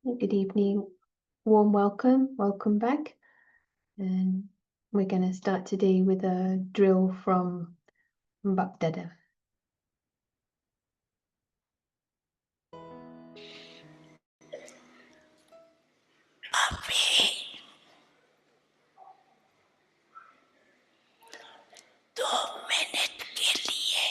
Good evening. Warm welcome back. And we're going to start today with a drill from Mbak Dada. अभी 2 minute के लिए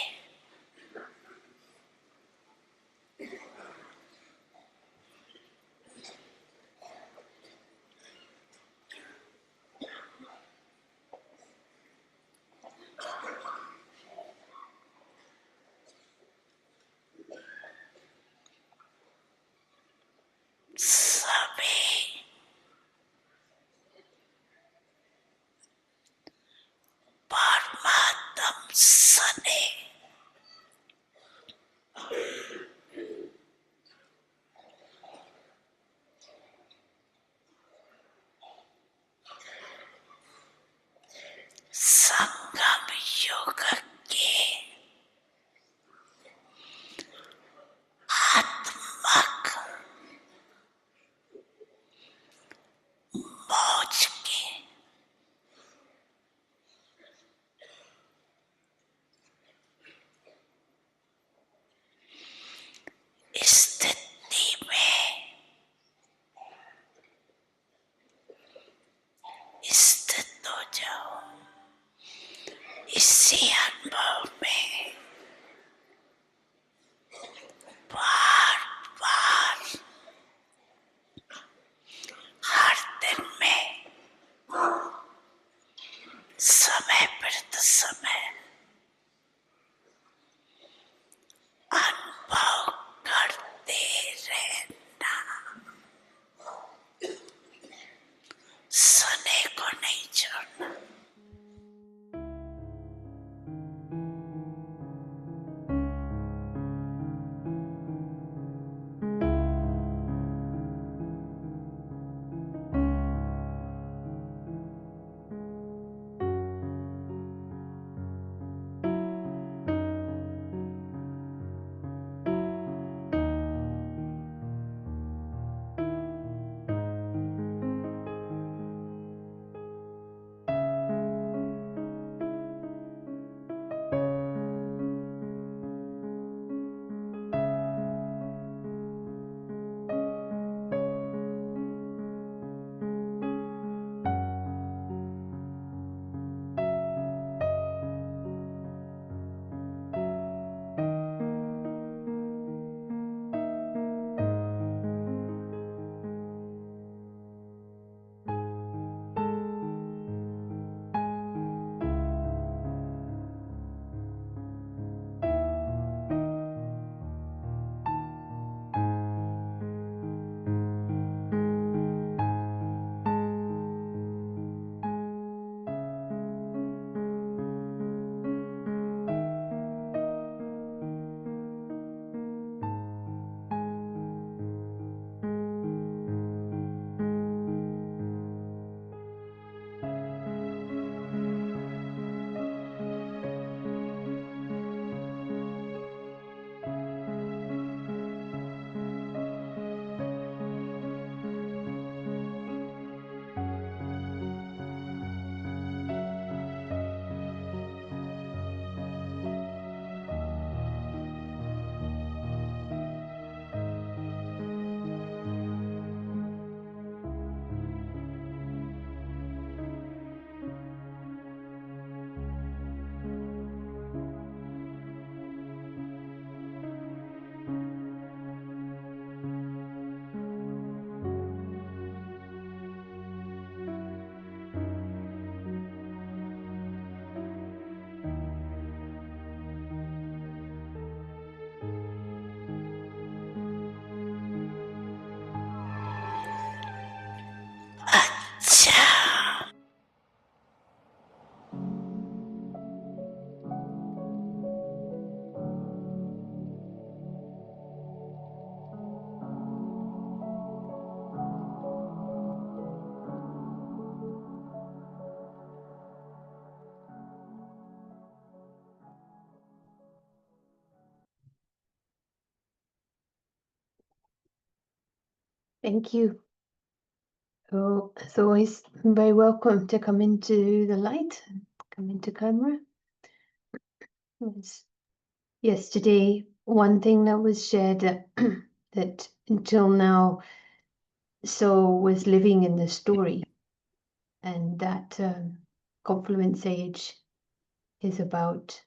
सभी परमात्म सने संगम युग के आत्मक मौज के स्थिति में स्थित हो जाओ। इसी अनुभव में बार बार हर दिन में समय प्रति समय अनुभव करते रहना। सुने को नहीं छोड़ना। अच्छा Thank you. So it's always very welcome to come into the light, come into camera. Yesterday, one thing that was shared that until now, Soul was living in the story, and that Confluence Age is about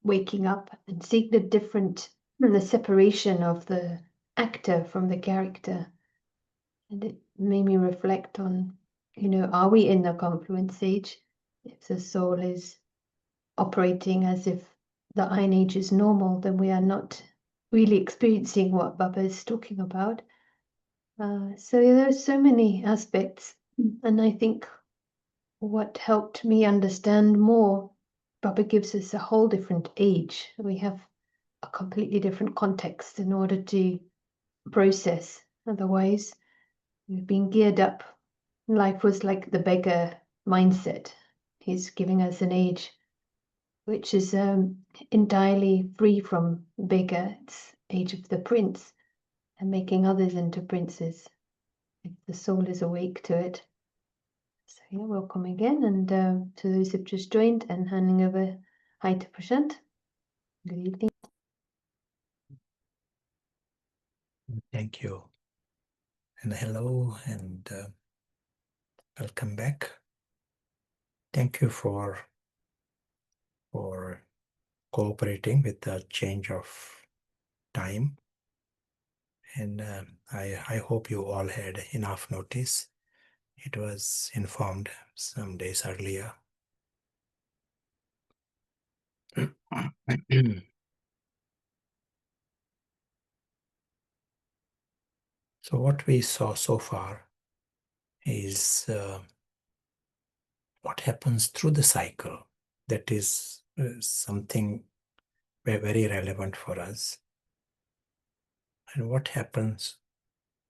waking up and seeing the separation of the actor from the character. And it made me reflect on, are we in the Confluence Age? If the soul is operating as if the Iron Age is normal, then we are not really experiencing what Baba is talking about. So there are so many aspects, and I think what helped me understand more, Baba gives us a whole different age. We have a completely different context in order to process. Otherwise, we've been geared up. Life was like the beggar mindset. He's giving us an age which is entirely free from beggar. It's age of the prince and making others into princes if the soul is awake to it. So yeah, welcome again, and to those who've just joined, and handing over hi to Prashant. Good evening. Thank you. And hello, and welcome back. Thank you for cooperating with the change of time. And I hope you all had enough notice. It was informed some days earlier. So what we saw so far is what happens through the cycle. That is something very relevant for us. And what happens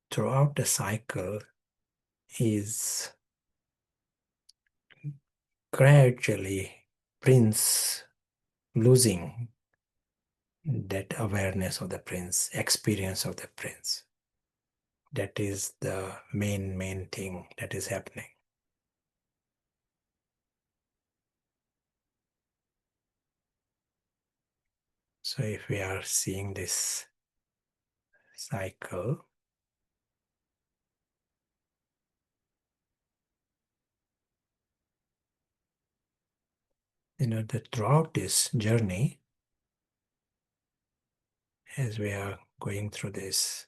throughout the cycle is gradually Prince losing that awareness of the Prince, experience of the Prince. That is the main thing that is happening. So if we are seeing this cycle, that throughout this journey, as we are going through this,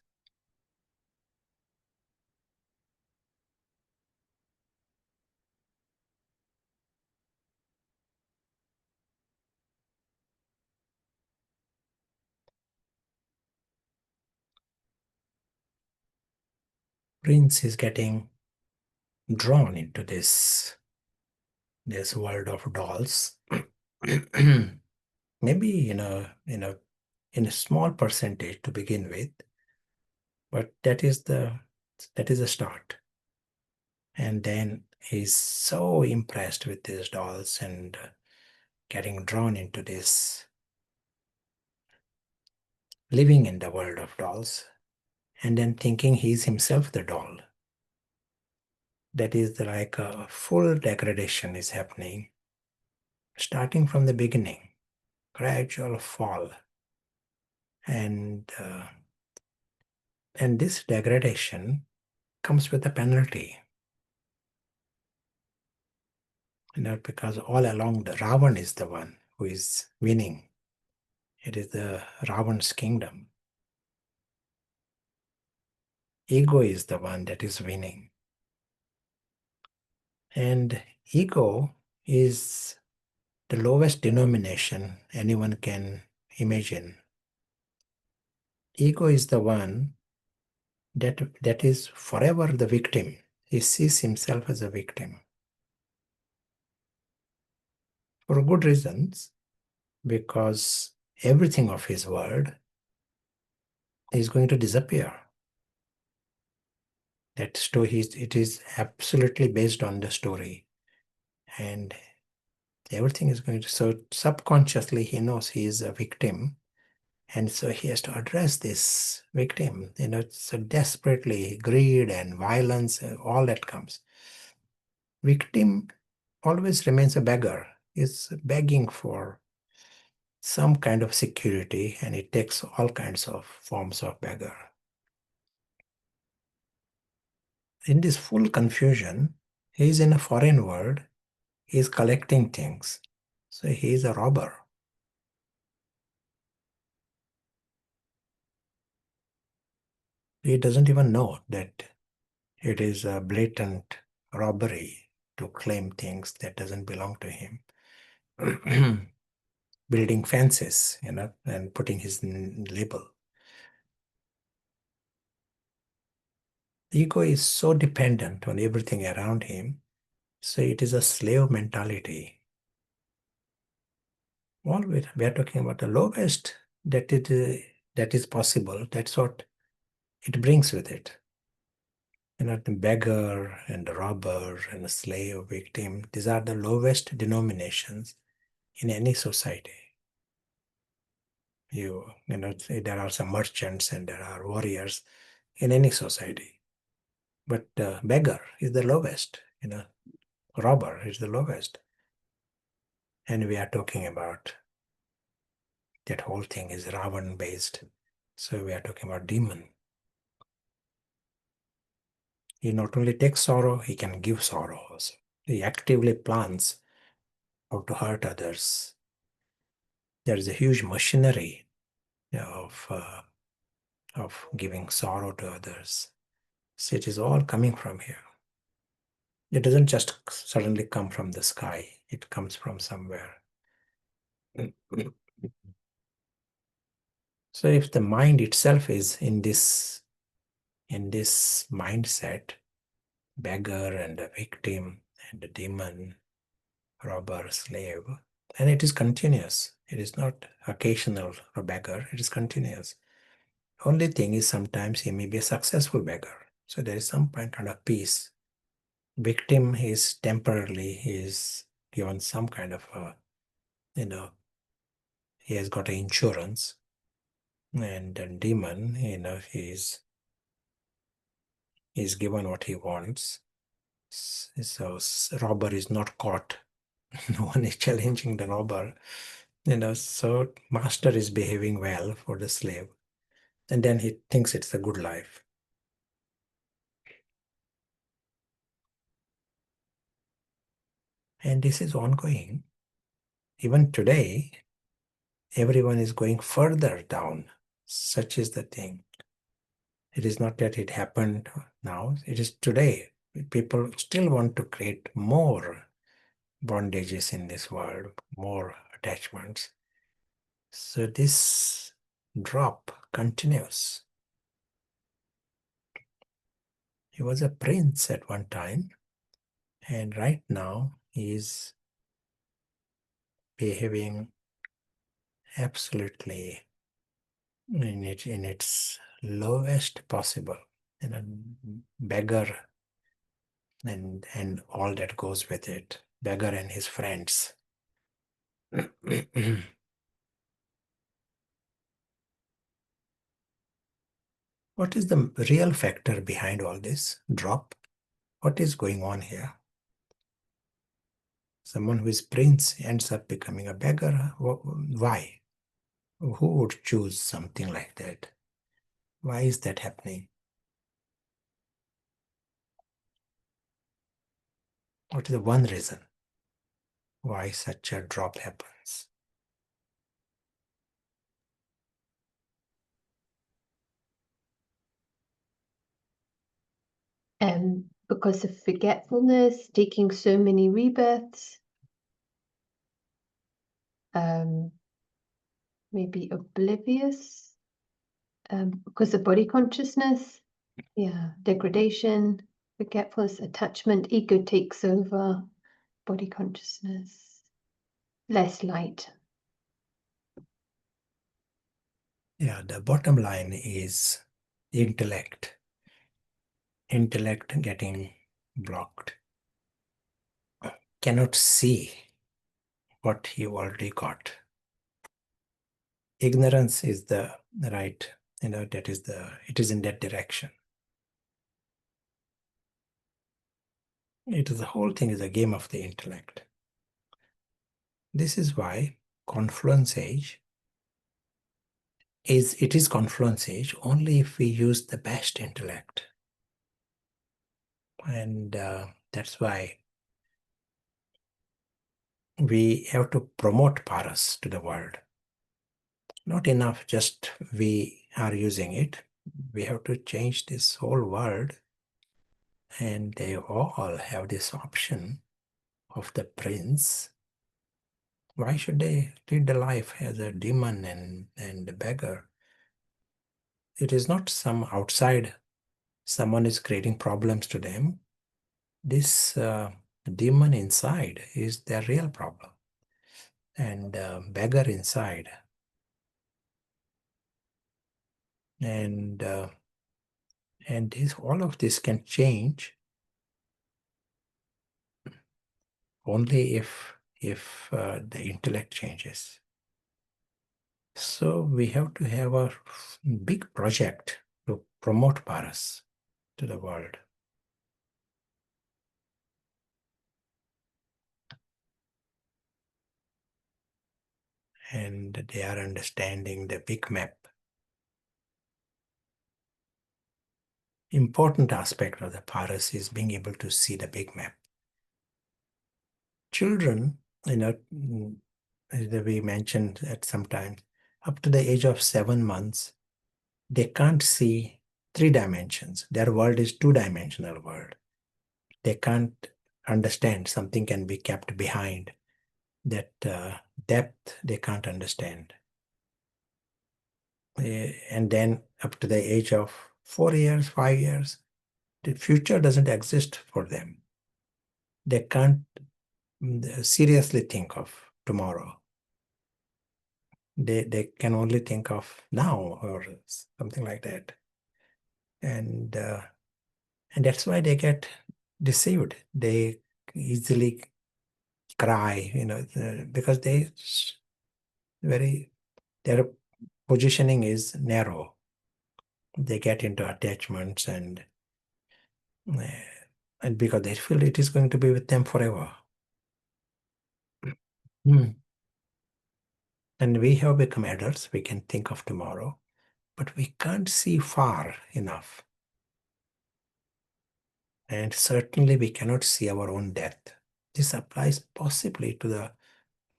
Prince is getting drawn into this world of dolls. Maybe in a small percentage to begin with, but that is the start. And then he's so impressed with these dolls and getting drawn into this living in the world of dolls, and then thinking he's himself the doll. That is like a full degradation is happening, starting from the beginning, gradual fall. And this degradation comes with a penalty. Because all along the Ravan is the one who is winning. It is the Ravan's kingdom. Ego is the one that is winning. And ego is the lowest denomination anyone can imagine. Ego is the one that is forever the victim. He sees himself as a victim. For good reasons, because everything of his world is going to disappear. That story, it is absolutely based on the story. And everything is going to, so subconsciously he knows he is a victim And so he has to address this victim, so desperately, greed and violence, all that comes. Victim always remains a beggar, is begging for some kind of security, and it takes all kinds of forms of beggar. In this full confusion, he is in a foreign world, he is collecting things. So he is a robber. He doesn't even know that it is a blatant robbery to claim things that doesn't belong to him. Building fences, and putting his label. Ego is so dependent on everything around him, so it is a slave mentality. All we are talking about the lowest that is possible. That's what it brings with it. The beggar and the robber and the slave victim, these are the lowest denominations in any society. There are some merchants and there are warriors in any society. But beggar is the lowest, robber is the lowest. And we are talking about that whole thing is Ravan based. So we are talking about demon. He not only takes sorrow, he can give sorrow also. He actively plans how to hurt others. There is a huge machinery of giving sorrow to others. So it is all coming from here. It doesn't just suddenly come from the sky. It comes from somewhere. So if the mind itself is in this mindset, beggar and a victim and a demon, robber, slave, and it is continuous. It is not occasional or beggar, it is continuous. Only thing is sometimes he may be a successful beggar. So there is some kind of peace. Victim is temporarily, he is given some kind of he has got an insurance. And the demon, he's given what he wants. So robber is not caught. No one is challenging the robber. So master is behaving well for the slave. And then he thinks it's a good life. And this is ongoing. Even today, everyone is going further down. Such is the thing. It is not that it happened now. It is today. People still want to create more bondages in this world, more attachments. So this drop continues. He was a prince at one time, and right now he is behaving absolutely in its lowest possible, beggar and all that goes with it, beggar and his friends. What is the real factor behind all this drop? What is going on here? Someone who is prince ends up becoming a beggar. Why? Who would choose something like that? Why is that happening? What is the one reason why such a drop happens? Because of forgetfulness, taking so many rebirths, maybe oblivious, because of body consciousness, degradation, forgetfulness, attachment, ego takes over, body consciousness, less light. Yeah, the bottom line is intellect. Intellect getting blocked. Cannot see what you already got. ignorance is the right, it is in that direction. The whole thing is a game of the intellect. This is why confluence age is confluence age only if we use the best intellect. And that's why we have to promote Paras to the world. Not enough just we are using it. We have to change this whole world, and they all have this option of the prince. Why should they lead the life as a demon and a beggar? It is not some outside, someone is creating problems to them. This demon inside is their real problem, and beggar inside. And all of this can change only if the intellect changes. So we have to have a big project to promote Paras to the world. And they are understanding the big map. Important aspect of the Paras is being able to see the big map. Children, as we mentioned at some time, up to the age of 7 months, they can't see 3 dimensions. Their world is 2-dimensional world. They can't understand something can be kept behind. That depth they can't understand. And then up to the age of 4 years, 5 years, the future doesn't exist for them. They can't seriously think of tomorrow. They can only think of now or something like that. And that's why they get deceived. They easily cry, because their positioning is narrow. They get into attachments and because they feel it is going to be with them forever. And we have become adults, we can think of tomorrow, but we can't see far enough. And certainly we cannot see our own death. This applies possibly to the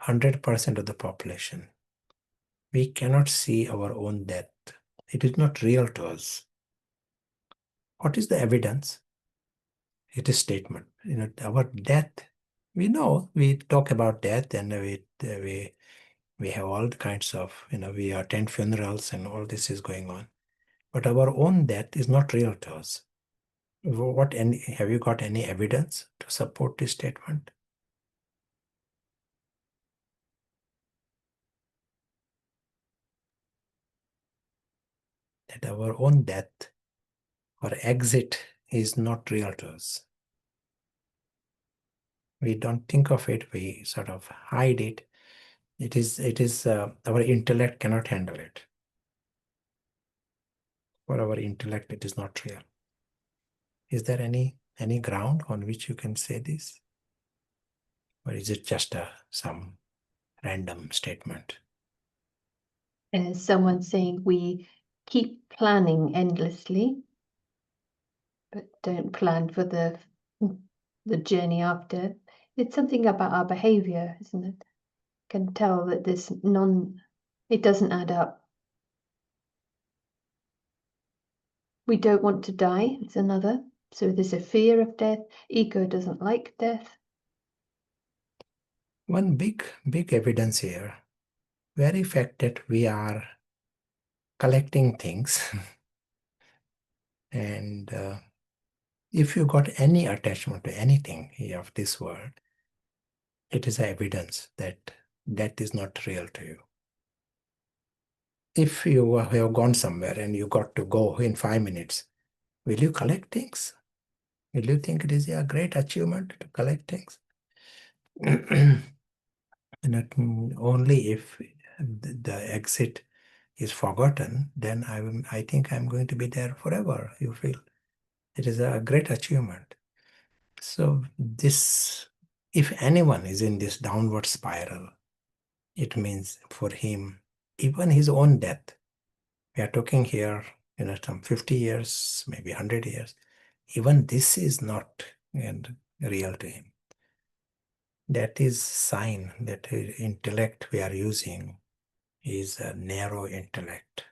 100% of the population. We cannot see our own death. It is not real to us. What is the evidence? It is statement. Our death, we know, we talk about death and we have all kinds of, we attend funerals and all this is going on. But our own death is not real to us. Have you got any evidence to support this statement? That our own death or exit is not real to us. We don't think of it, we sort of hide it. It is our intellect cannot handle it. For our intellect, it is not real. Is there any ground on which you can say this? Or is it just some random statement? Someone saying we keep planning endlessly, but don't plan for the journey after. It's something about our behavior, isn't it? Can tell that it doesn't add up. We don't want to die, it's another. So there's a fear of death. Ego doesn't like death. One big evidence here, very fact that we are collecting things and if you got any attachment to anything of this world, it is evidence that that is not real to you. If you have gone somewhere and you got to go in 5 minutes, will you collect things? Will you think it is a great achievement to collect things? And only if the exit is forgotten, then I think I'm going to be there forever, you feel. It is a great achievement. So this, if anyone is in this downward spiral, it means for him, even his own death, we are talking here, some 50 years, maybe 100 years, even this is not real to him. That is sign that the intellect we are using is a narrow intellect.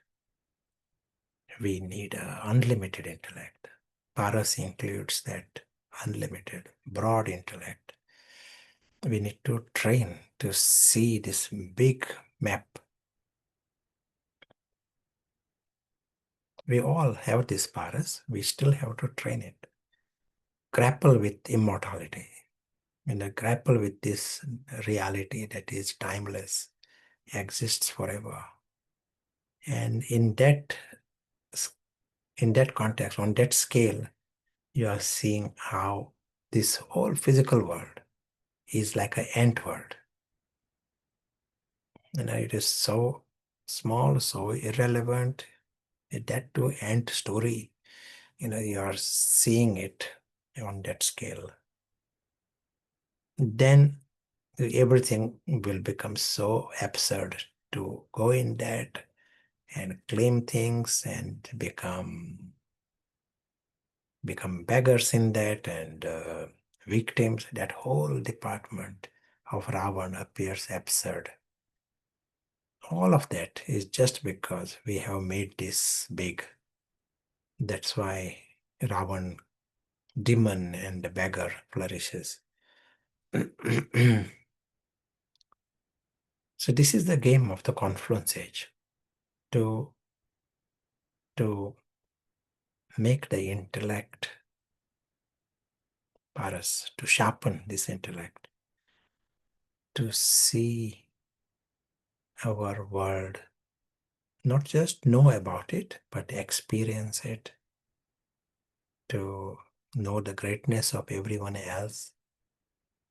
We need an unlimited intellect. Paras includes that unlimited, broad intellect. We need to train to see this big map. We all have this paras, we still have to train it. Grapple with immortality, grapple with this reality that is timeless, exists forever. And in that context, on that scale, you are seeing how this whole physical world is like an ant world. It is so small, so irrelevant. That too, ant story, you are seeing it on that scale. Then everything will become so absurd to go in that and claim things and become beggars in that and victims. That whole department of Ravan appears absurd. All of that is just because we have made this big. That's why Ravan, demon and the beggar flourishes. So this is the game of the confluence age, to make the intellect paras, to sharpen this intellect, to see our world, not just know about it, but experience it, to know the greatness of everyone else,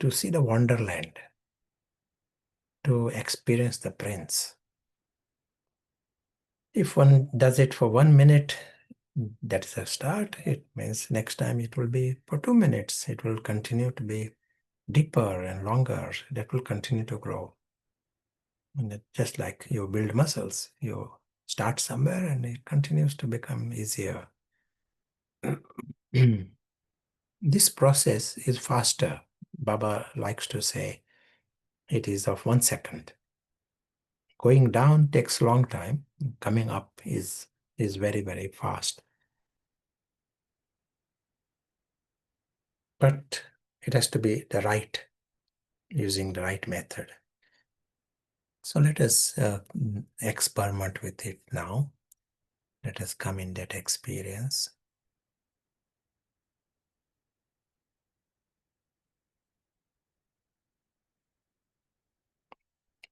to see the wonderland, to experience the prince. If one does it for 1 minute, that's a start. It means next time it will be for 2 minutes. It will continue to be deeper and longer. That will continue to grow. And just like you build muscles, you start somewhere and it continues to become easier. This process is faster. Baba likes to say it is of 1 second. Going down takes a long time. Coming up is very, very fast. But it has to be using the right method. So let us experiment with it now. Let us come in that experience.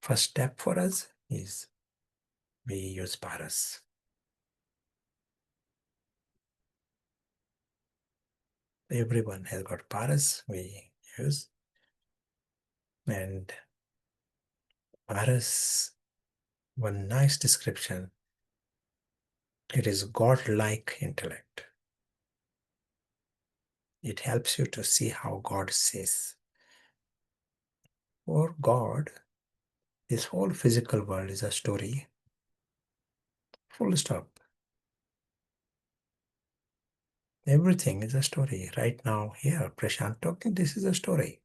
First step for us is we use paras. Everyone has got paras we use. And paras, one nice description, it is God-like intellect. It helps you to see how God sees. For God, this whole physical world is a story. Full stop. Everything is a story. Right now, here, Prashant talking, this is a story.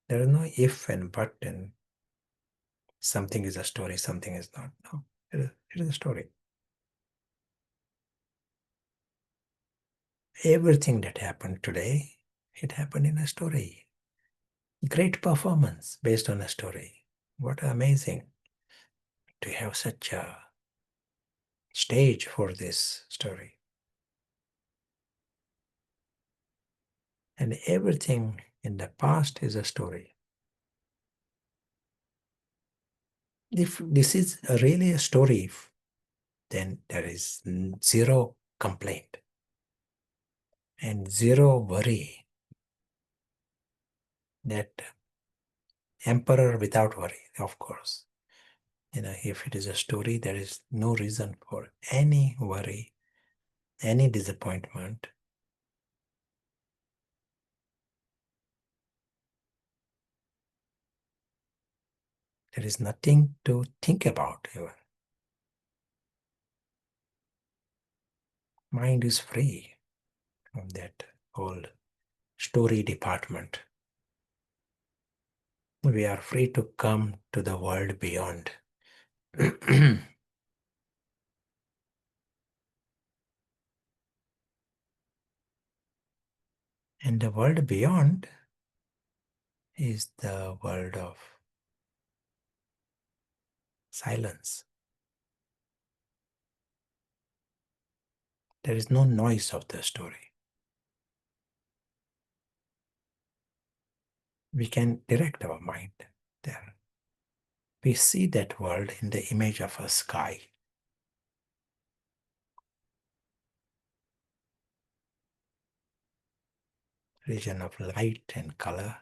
There is no if and but and something is a story, something is not. No, it is a story. Everything that happened today, it happened in a story. Great performance based on a story. What amazing to have such a stage for this story. And everything in the past is a story. If this is really a story, then there is zero complaint and zero worry. That emperor without worry, of course. If it is a story, there is no reason for any worry, any disappointment. There is nothing to think about even. Mind is free from that whole story department. We are free to come to the world beyond. And the world beyond is the world of silence. There is no noise of the story. We can direct our mind there. We see that world in the image of a sky. Region of light and color.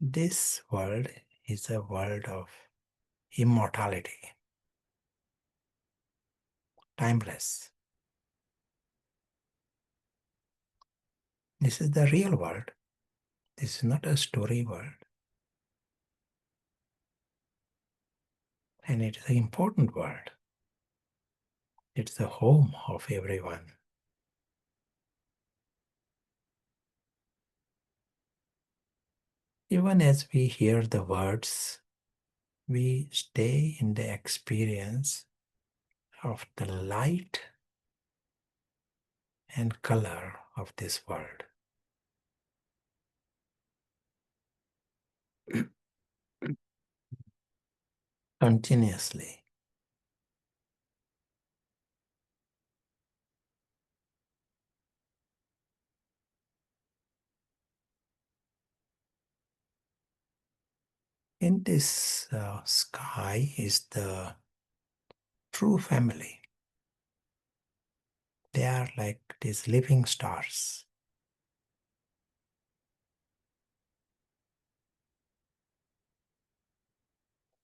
This world is a world of immortality, timeless. This is the real world. This is not a story world. And it is an important world. It's the home of everyone. Even as we hear the words, we stay in the experience of the light and color of this world. Continuously. In this sky is the true family. They are like these living stars.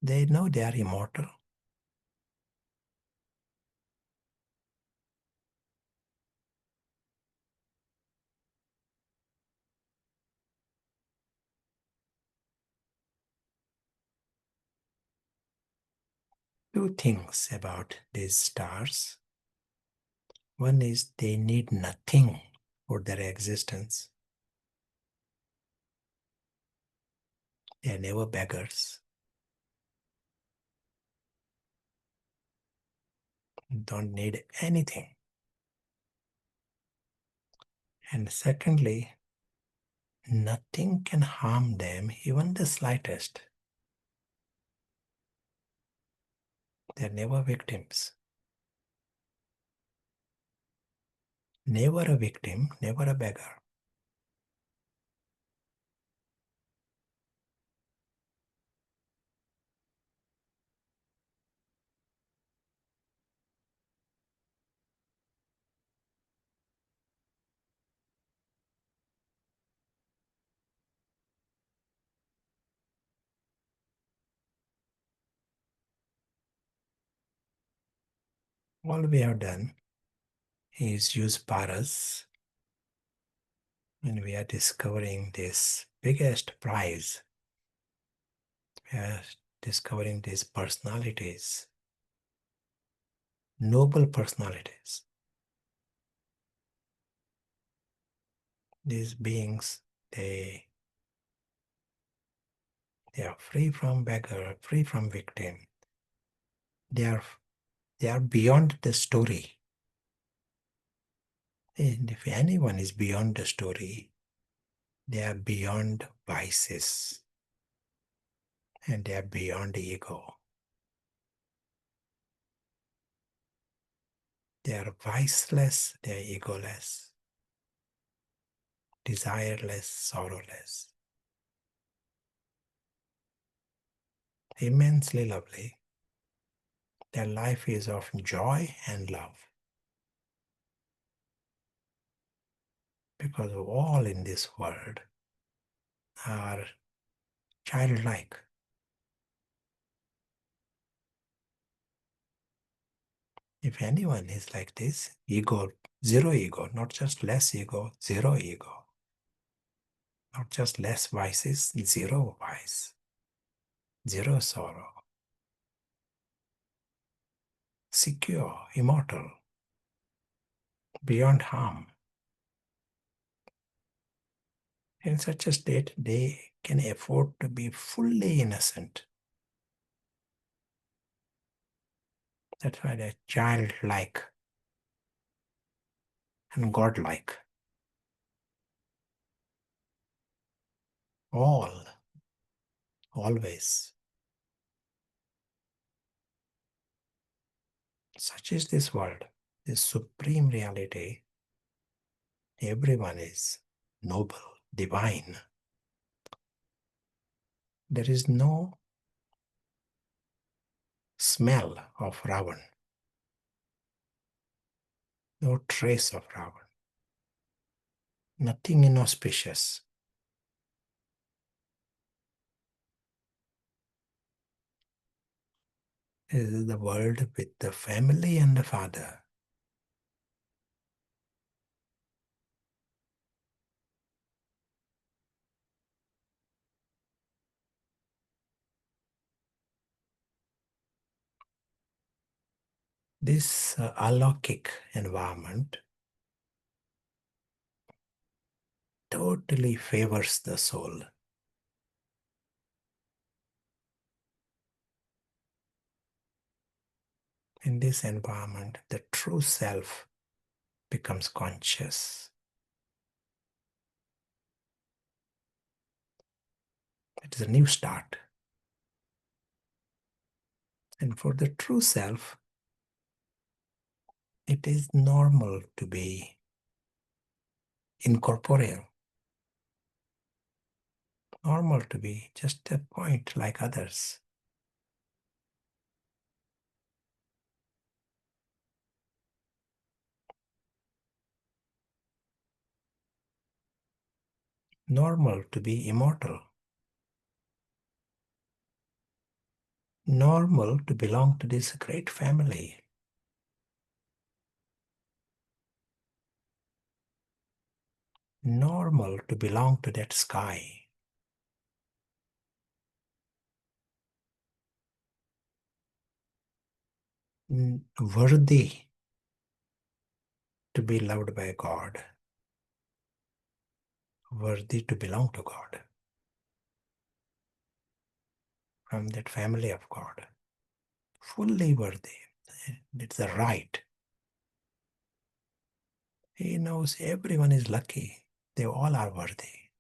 They know they are immortal. Two things about these stars. One is they need nothing for their existence. They are never beggars. Don't need anything. And secondly, nothing can harm them, even the slightest. They are never victims. Never a victim, never a beggar. All we have done is use paras, and we are discovering this biggest prize. We are discovering these personalities, noble personalities. These beings, they are free from beggar, free from victim. They are beyond the story. And if anyone is beyond the story, they are beyond vices and they are beyond ego. They are viceless, they are egoless, desireless, sorrowless. Immensely lovely. Their life is of joy and love. Because all in this world are childlike. If anyone is like this, ego, zero ego, not just less ego, zero ego. Not just less vices, zero vice, zero sorrow. Secure, immortal, beyond harm. In such a state, they can afford to be fully innocent. That's why they're childlike and godlike. All, always. Such is this world, this supreme reality. Everyone is noble, divine. There is no smell of Ravan, no trace of Ravan, nothing inauspicious. This is the world with the family and the father. This alaukic environment totally favors the soul. In this environment, the true self becomes conscious. It is a new start. And for the true self, it is normal to be incorporeal, normal to be just a point like others. Normal to be immortal. Normal to belong to this great family. Normal to belong to that sky. Worthy to be loved by God. Worthy to belong to God. From that family of God. Fully worthy. It's a right. He knows everyone is lucky. They all are worthy.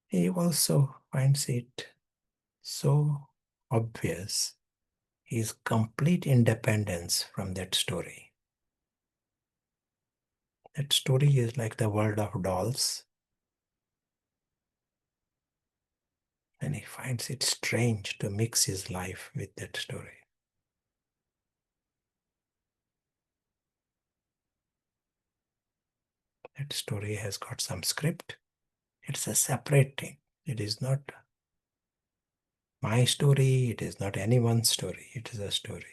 He also finds it so obvious his complete independence from that story. That story is like the world of dolls. And he finds it strange to mix his life with that story. That story has got some script. It's a separate thing. It is not my story. It is not anyone's story. It is a story.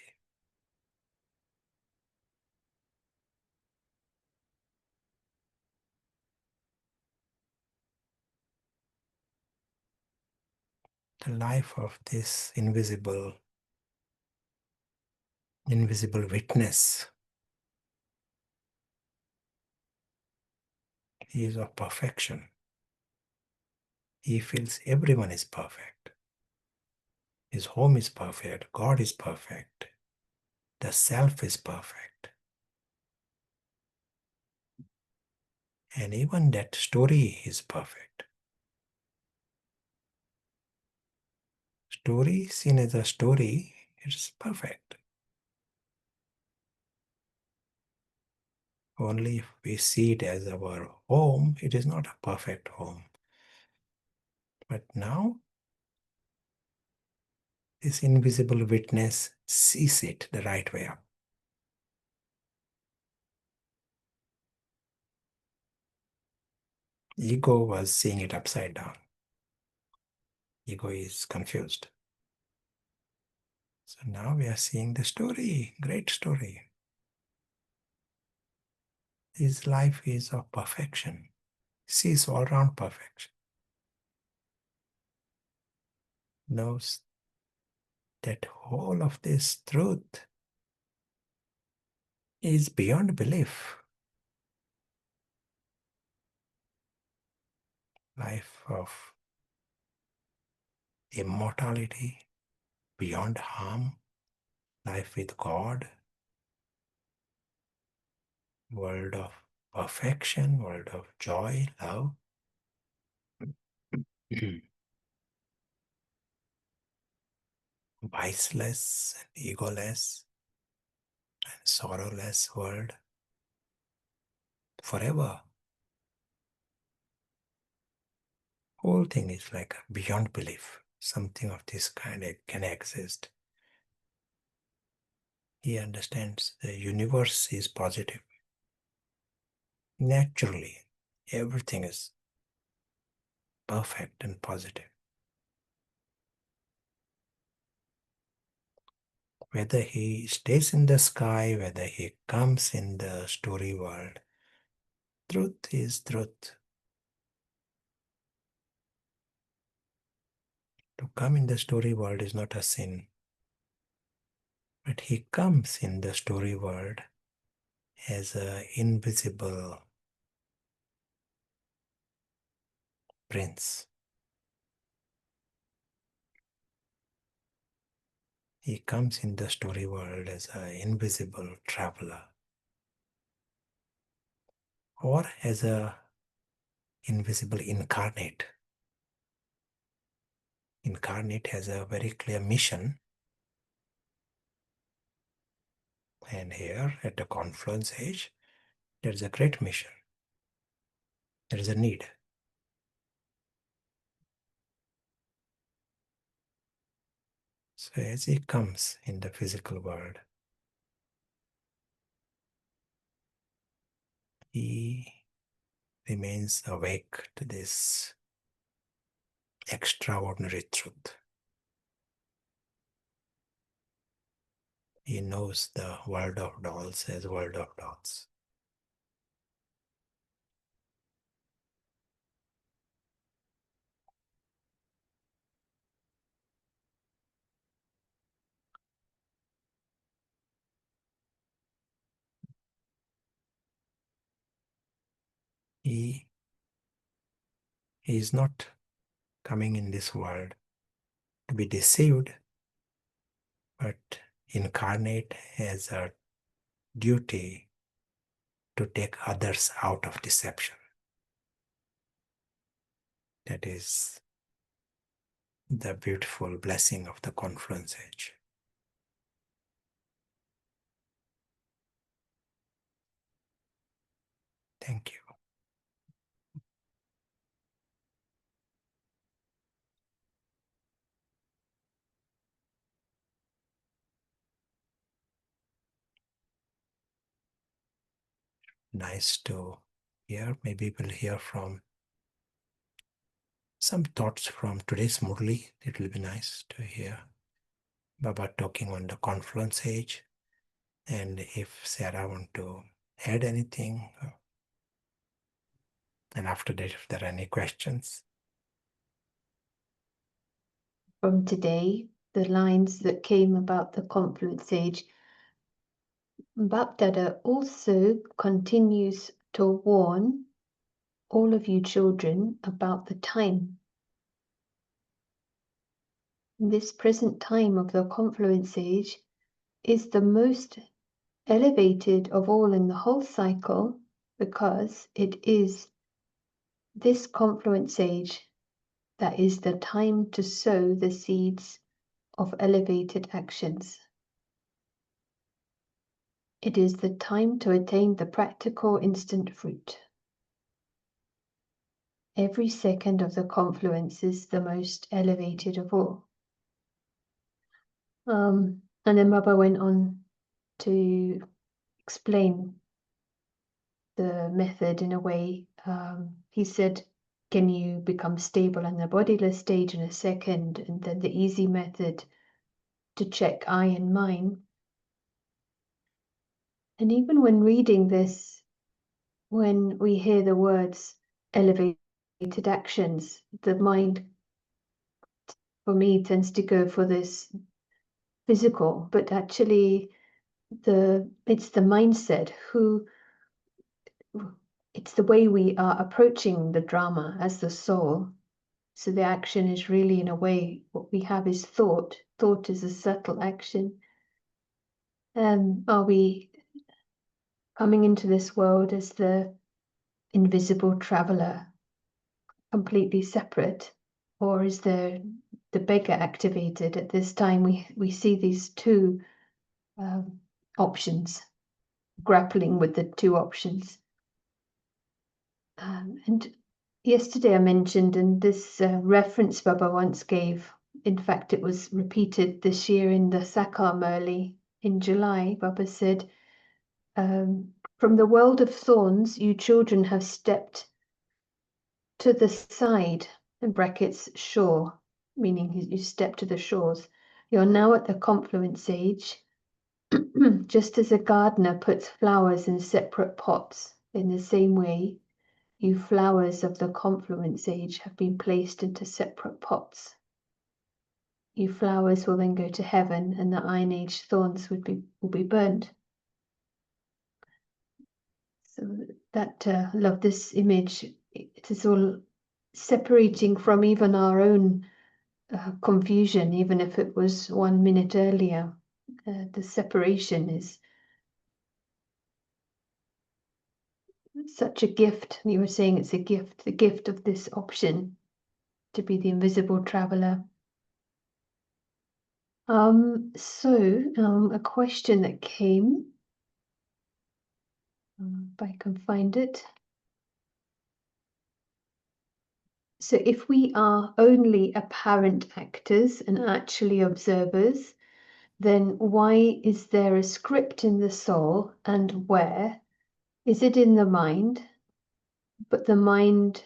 The life of this invisible witness is of perfection. He feels everyone is perfect. His home is perfect. God is perfect. The self is perfect. And even that story is perfect. Story seen as a story, it's perfect. Only if we see it as our home, it is not a perfect home. But now, this invisible witness sees it the right way up. Ego was seeing it upside down. Ego is confused. So now we are seeing the story, great story. His life is of perfection. Sees all around perfection. Knows that whole of this truth is beyond belief. Life of immortality, beyond harm, life with God, world of perfection, world of joy, love. Viceless and egoless and sorrowless world forever. Whole thing is like beyond belief. Something of this kind can exist. He understands the universe is positive. Naturally, everything is perfect and positive. Whether he stays in the sky, whether he comes in the story world, truth is truth. To come in the story world is not a sin. But he comes in the story world as an invisible prince. He comes in the story world as an invisible traveler, or as an invisible incarnate. Incarnate has a very clear mission. And here at the confluence age, there is a great mission. There is a need. So as he comes in the physical world, he remains awake to this extraordinary truth. He knows the world of dolls as world of dolls. He is not coming in this world to be deceived, but incarnate as a duty to take others out of deception. That is the beautiful blessing of the confluence age. Thank you. Nice to hear. Maybe we'll hear from some thoughts from today's Murli. It will be nice to hear Baba talking on the confluence age. And if Sarah want to add anything, and after that, if there are any questions. From today, the lines that came about the confluence age, Bapdada also continues to warn all of you children about the time. This present time of the confluence age is the most elevated of all in the whole cycle, because it is this confluence age that is the time to sow the seeds of elevated actions. It is the time to attain the practical instant fruit. Every second of the confluence is the most elevated of all. And then Baba went on to explain the method in a way. He said, can you become stable in the bodiless stage in a second, and then the easy method to check I and mine. And even when reading this, when we hear the words elevated actions, the mind, for me, tends to go for this physical, but actually it's the mindset, it's the way we are approaching the drama as the soul. So the action is really, in a way, what we have is thought. Thought is a subtle action. Are we coming into this world as the invisible traveler, completely separate, or is there the beggar activated? At this time, we see these two options, grappling with the two options. And yesterday I mentioned, and this reference Baba once gave, in fact it was repeated this year in the Sakar Murli in July. Baba said, from the world of thorns, you children have stepped to the side, in brackets, shore, meaning you step to the shores. You're now at the confluence age. Just as a gardener puts flowers in separate pots, in the same way, you flowers of the confluence age have been placed into separate pots. You flowers will then go to heaven, and the Iron Age thorns will be burned. So that love this image. It is all separating from even our own confusion, even if it was 1 minute earlier. The separation is such a gift. You were saying it's a gift, the gift of this option to be the invisible traveler. A question that came, if I can find it. So if we are only apparent actors and actually observers, then why is there a script in the soul, and where? Is it in the mind? But the mind,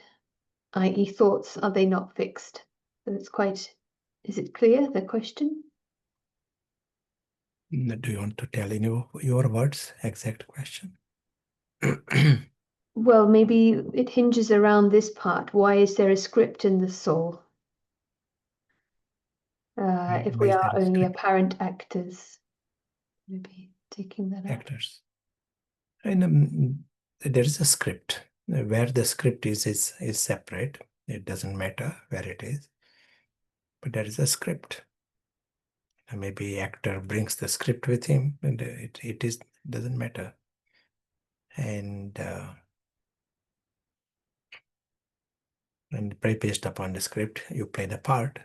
i.e. thoughts, are they not fixed? So it's quite, is it clear, the question? Do you want to tell in your words, exact question? Well, maybe it hinges around this part. Why is there a script in the soul? If we are only apparent actors, maybe taking that out. Actors. And there is a script. Where the script is separate. It doesn't matter where it is. But there is a script. And maybe actor brings the script with him, and it doesn't matter. And based upon the script, you play the part.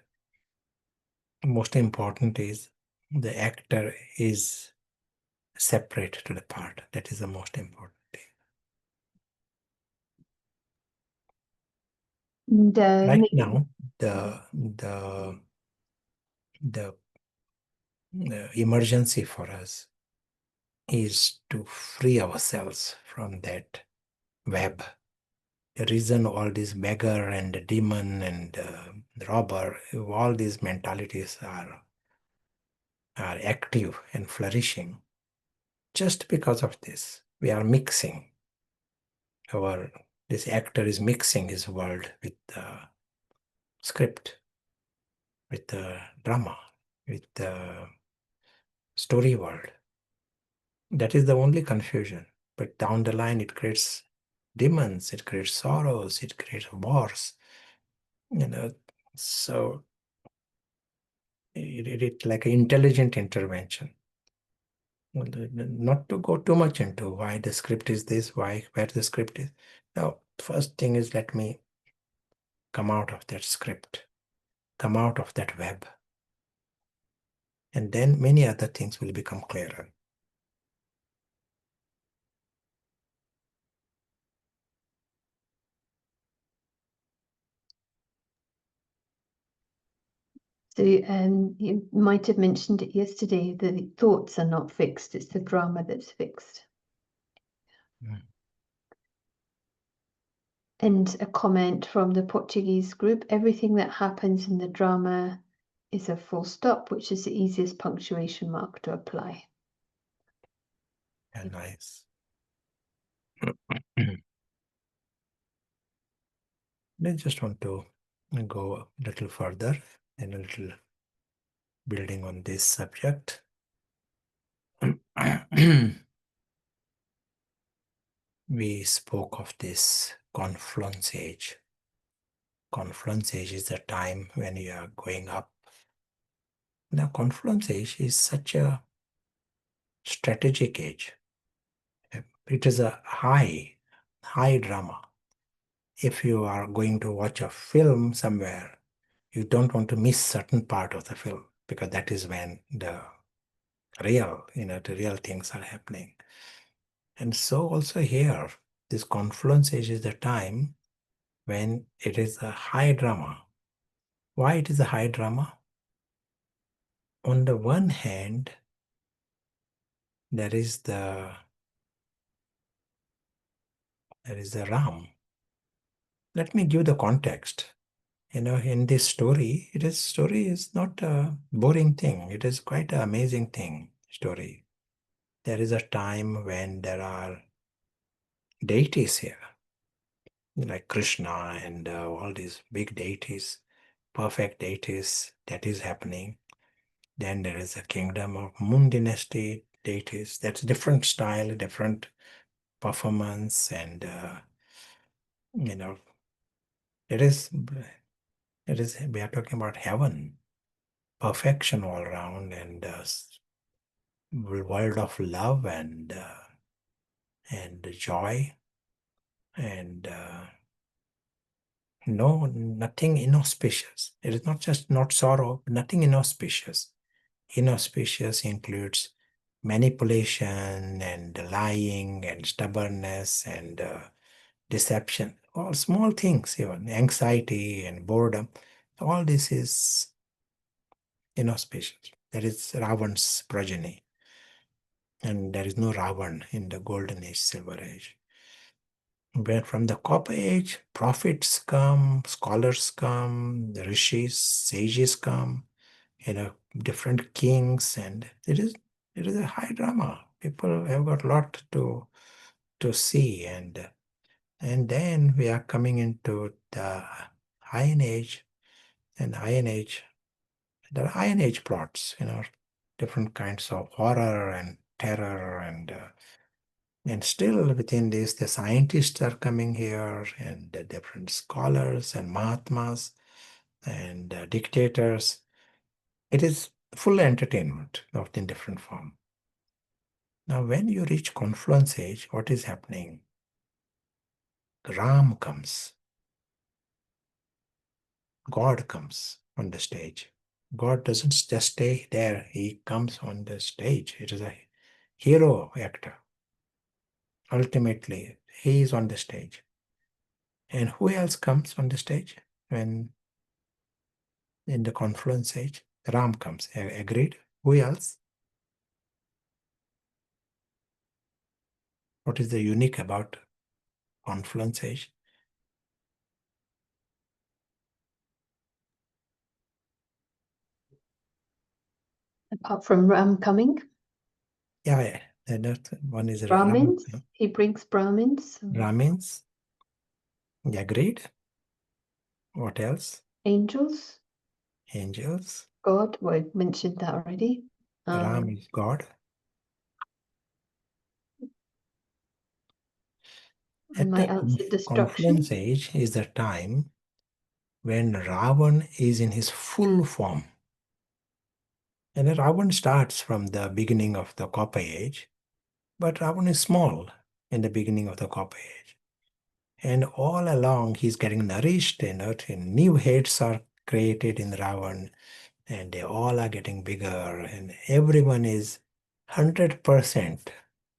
Most important is the actor is separate to the part. That is the most important thing. Right now, the emergency for us is to free ourselves from that web. The reason all these beggar and the demon and the robber, all these mentalities are active and flourishing, just because of this. We are mixing. This actor is mixing his world with the script, with the drama, with the story world. That is the only confusion. But down the line, it creates demons, it creates sorrows, it creates wars. So it's like an intelligent intervention. Not to go too much into why the script is this, where the script is. Now, first thing is, let me come out of that script, come out of that web. And then many other things will become clearer. So you might have mentioned it yesterday, the thoughts are not fixed, it's the drama that's fixed. And a comment from the Portuguese group, everything that happens in the drama is a full stop, which is the easiest punctuation mark to apply. Yeah, nice. I just want to go a little further and a little building on this subject. We spoke of this confluence age. Confluence age is the time when you are going up. Now, confluence age is such a strategic age. It is a high drama. If you are going to watch a film somewhere, you don't want to miss certain part of the film because that is when the real things are happening. And so also here, this confluence age is the time when it is a high drama. Why it is a high drama? On the one hand, there is the Ram. Let me give the context. In this story, story is not a boring thing. It is quite an amazing thing, story. There is a time when there are deities here, like Krishna and all these big deities, perfect deities, that is happening. Then there is a kingdom of Moon Dynasty deities. That's different style, different performance, and it is we are talking about heaven, perfection all around, and world of love and joy, and no, nothing inauspicious. It is not just not sorrow, nothing inauspicious. Inauspicious includes manipulation and lying and stubbornness and deception, all small things, even anxiety and boredom. All this is inauspicious. That is Ravan's progeny. And there is no Ravan in the golden age, silver age. Where from the copper age, prophets come, scholars come, the rishis, sages come, different kings, and it is a high drama. People have got a lot to see, and then we are coming into the Iron Age, and Iron Age. There are Iron Age plots, different kinds of horror and terror, and still within this, the scientists are coming here, and the different scholars and Mahatmas and dictators. It is full entertainment of in different form. Now, when you reach confluence age, what is happening? Ram comes. God comes on the stage. God doesn't just stay there. He comes on the stage. It is a hero actor. Ultimately, he is on the stage. And who else comes on the stage when in the confluence age? Ram comes. Agreed? Who else? What is the unique about confluence age? Apart from Ram coming, Yeah. That one is Brahmins, Ram. he brings Brahmins, Brahmins. Agreed. What else? angels, Angels. God, well, I mentioned that already. Ram is God. And At my the answer, destruction. confluence age is the time when Ravan is in his full form. And Ravan starts from the beginning of the Copper Age, but Ravan is small in the beginning of the Copper Age. And all along he's getting nourished, and new heads are created in Ravan, and they all are getting bigger, and everyone is 100%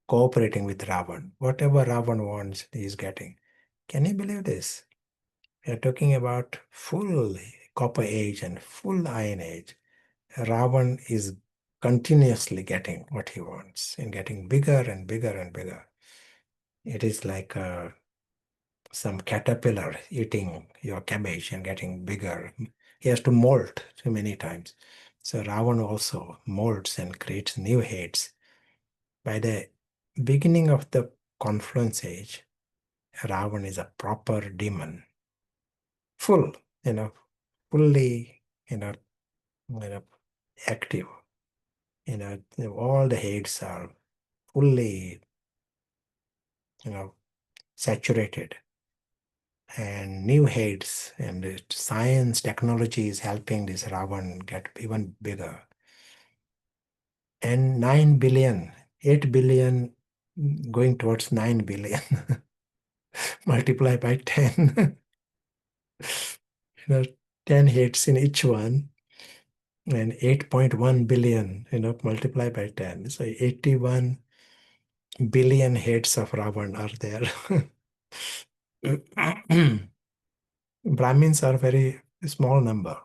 cooperating with Ravan. Whatever Ravan wants, he's getting. Can you believe this? We are talking about full Copper Age and full Iron Age. Ravan is continuously getting what he wants and getting bigger and bigger and bigger. It is like a some caterpillar eating your cabbage and getting bigger. He has to molt too many times. So Ravana also molts and creates new heads. By the beginning of the confluence age, Ravana is a proper demon, full, fully, active. All the heads are fully, saturated, and new heads and science technology is helping this Ravan get even bigger. And 9 billion, 8 billion going towards 9 billion multiply by 10. 10 heads in each one, and 8.1 billion, multiply by 10. So 81 billion heads of Ravan are there. Brahmins are very small number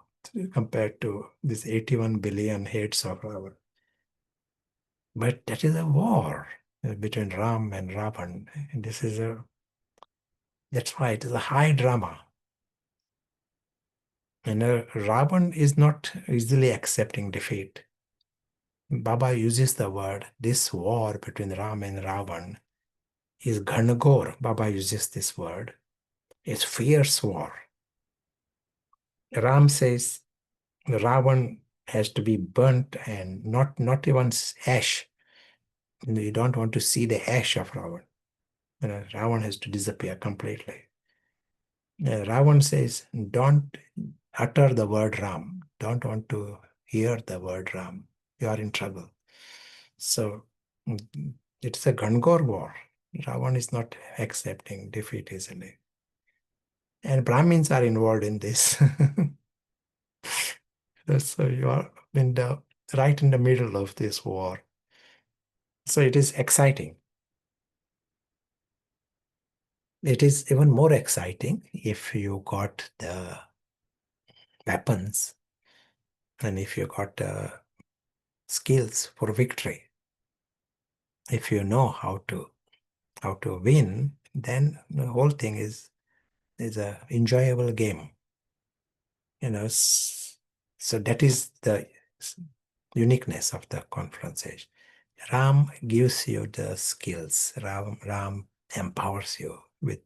compared to this 81 billion heads of Ravan. But that is a war between Ram and Ravan. And that's why it is a high drama. And Ravan is not easily accepting defeat. Baba uses the word, this war between Ram and Ravan is Ghanagor. Baba uses this word. It's fierce war. Ram says Ravan has to be burnt and not even ash. You don't want to see the ash of Ravan. Ravan has to disappear completely. Ravan says, don't utter the word Ram. Don't want to hear the word Ram. You are in trouble. So it's a Gangor war. Ravan is not accepting defeat easily. And Brahmins are involved in this. So you are right in the middle of this war. So it is exciting. It is even more exciting if you got the weapons and if you got skills for victory. If you know how to win, then the whole thing is a enjoyable game. So that is the uniqueness of the confluence age. Ram gives you the skills. Ram empowers you with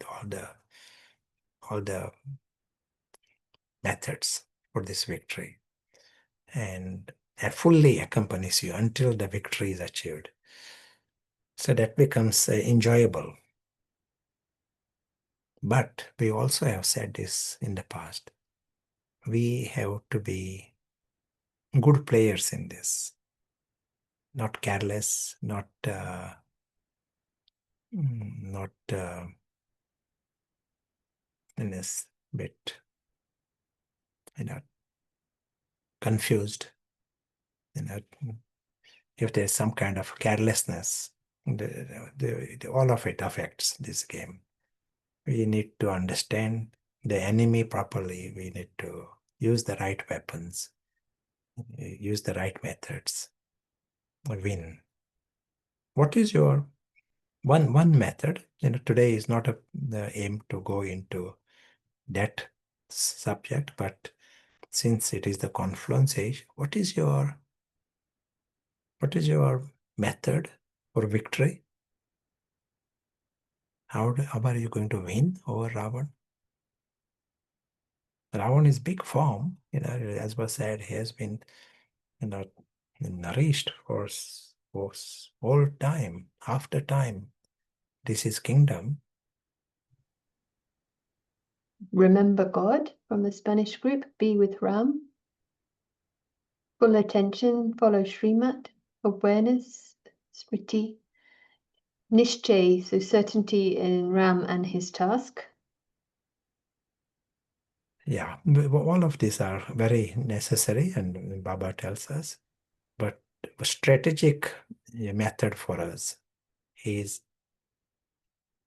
all the methods for this victory, and fully accompanies you until the victory is achieved. So that becomes enjoyable. But we also have said this in the past. We have to be good players in this, not careless, not in this bit, confused. If there's some kind of carelessness, all of it affects this game. We need to understand the enemy properly. We need to use the right weapons, use the right methods, win. What is your one method? Today is not the aim to go into that subject, but since it is the confluence age, what is your method for victory? How are you going to win over Ravan? Ravan is big form, as was said, he has been, nourished for whole time, after time. This is kingdom. Remember God from the Spanish group, be with Ram. Full attention, follow Srimat, awareness, Smriti. Nischay, so certainty in Ram and his task. Yeah, all of these are very necessary, and Baba tells us. But a strategic method for us is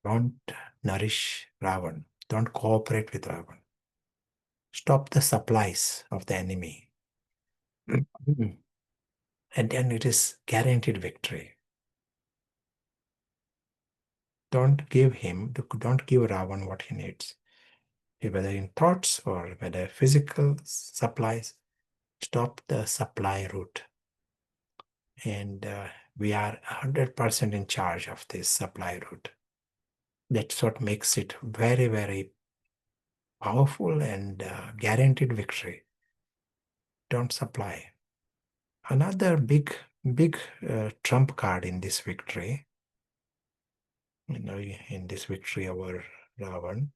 don't nourish Ravan, don't cooperate with Ravan. Stop the supplies of the enemy. And then it is guaranteed victory. Don't give Ravan what he needs, whether in thoughts or whether physical supplies. Stop the supply route. And we are 100% in charge of this supply route. That's what makes it very, very powerful and guaranteed victory. Don't supply. Another big trump card in this victory, in this victory over Ravan,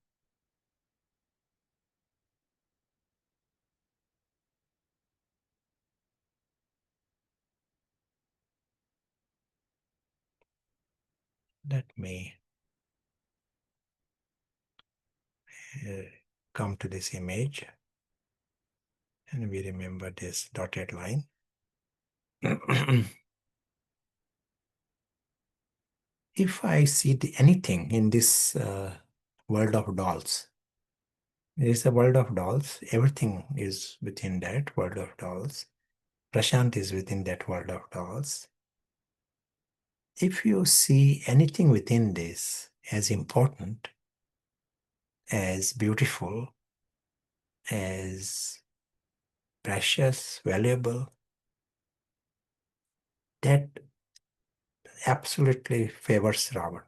let me come to this image, and we remember this dotted line. If I see anything in this world of dolls, it is a world of dolls. Everything is within that world of dolls. Prashant is within that world of dolls. If you see anything within this as important, as beautiful, as precious, valuable, that absolutely favors Ravan.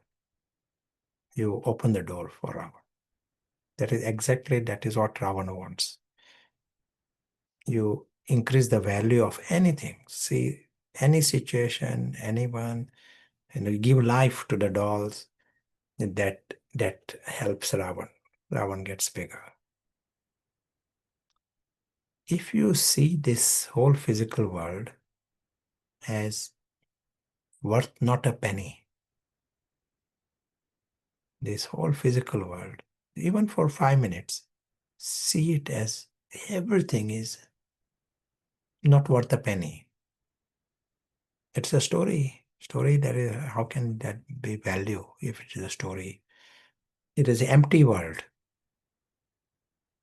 You open the door for Ravan. That is what Ravan wants. You increase the value of anything. See, any situation, anyone, and you give life to the dolls, that helps Ravan. Ravan gets bigger. If you see this whole physical world as worth not a penny, this whole physical world, even for 5 minutes, see it as everything is not worth a penny. It's a story. Story that is, how can that be value if it is a story? It is an empty world.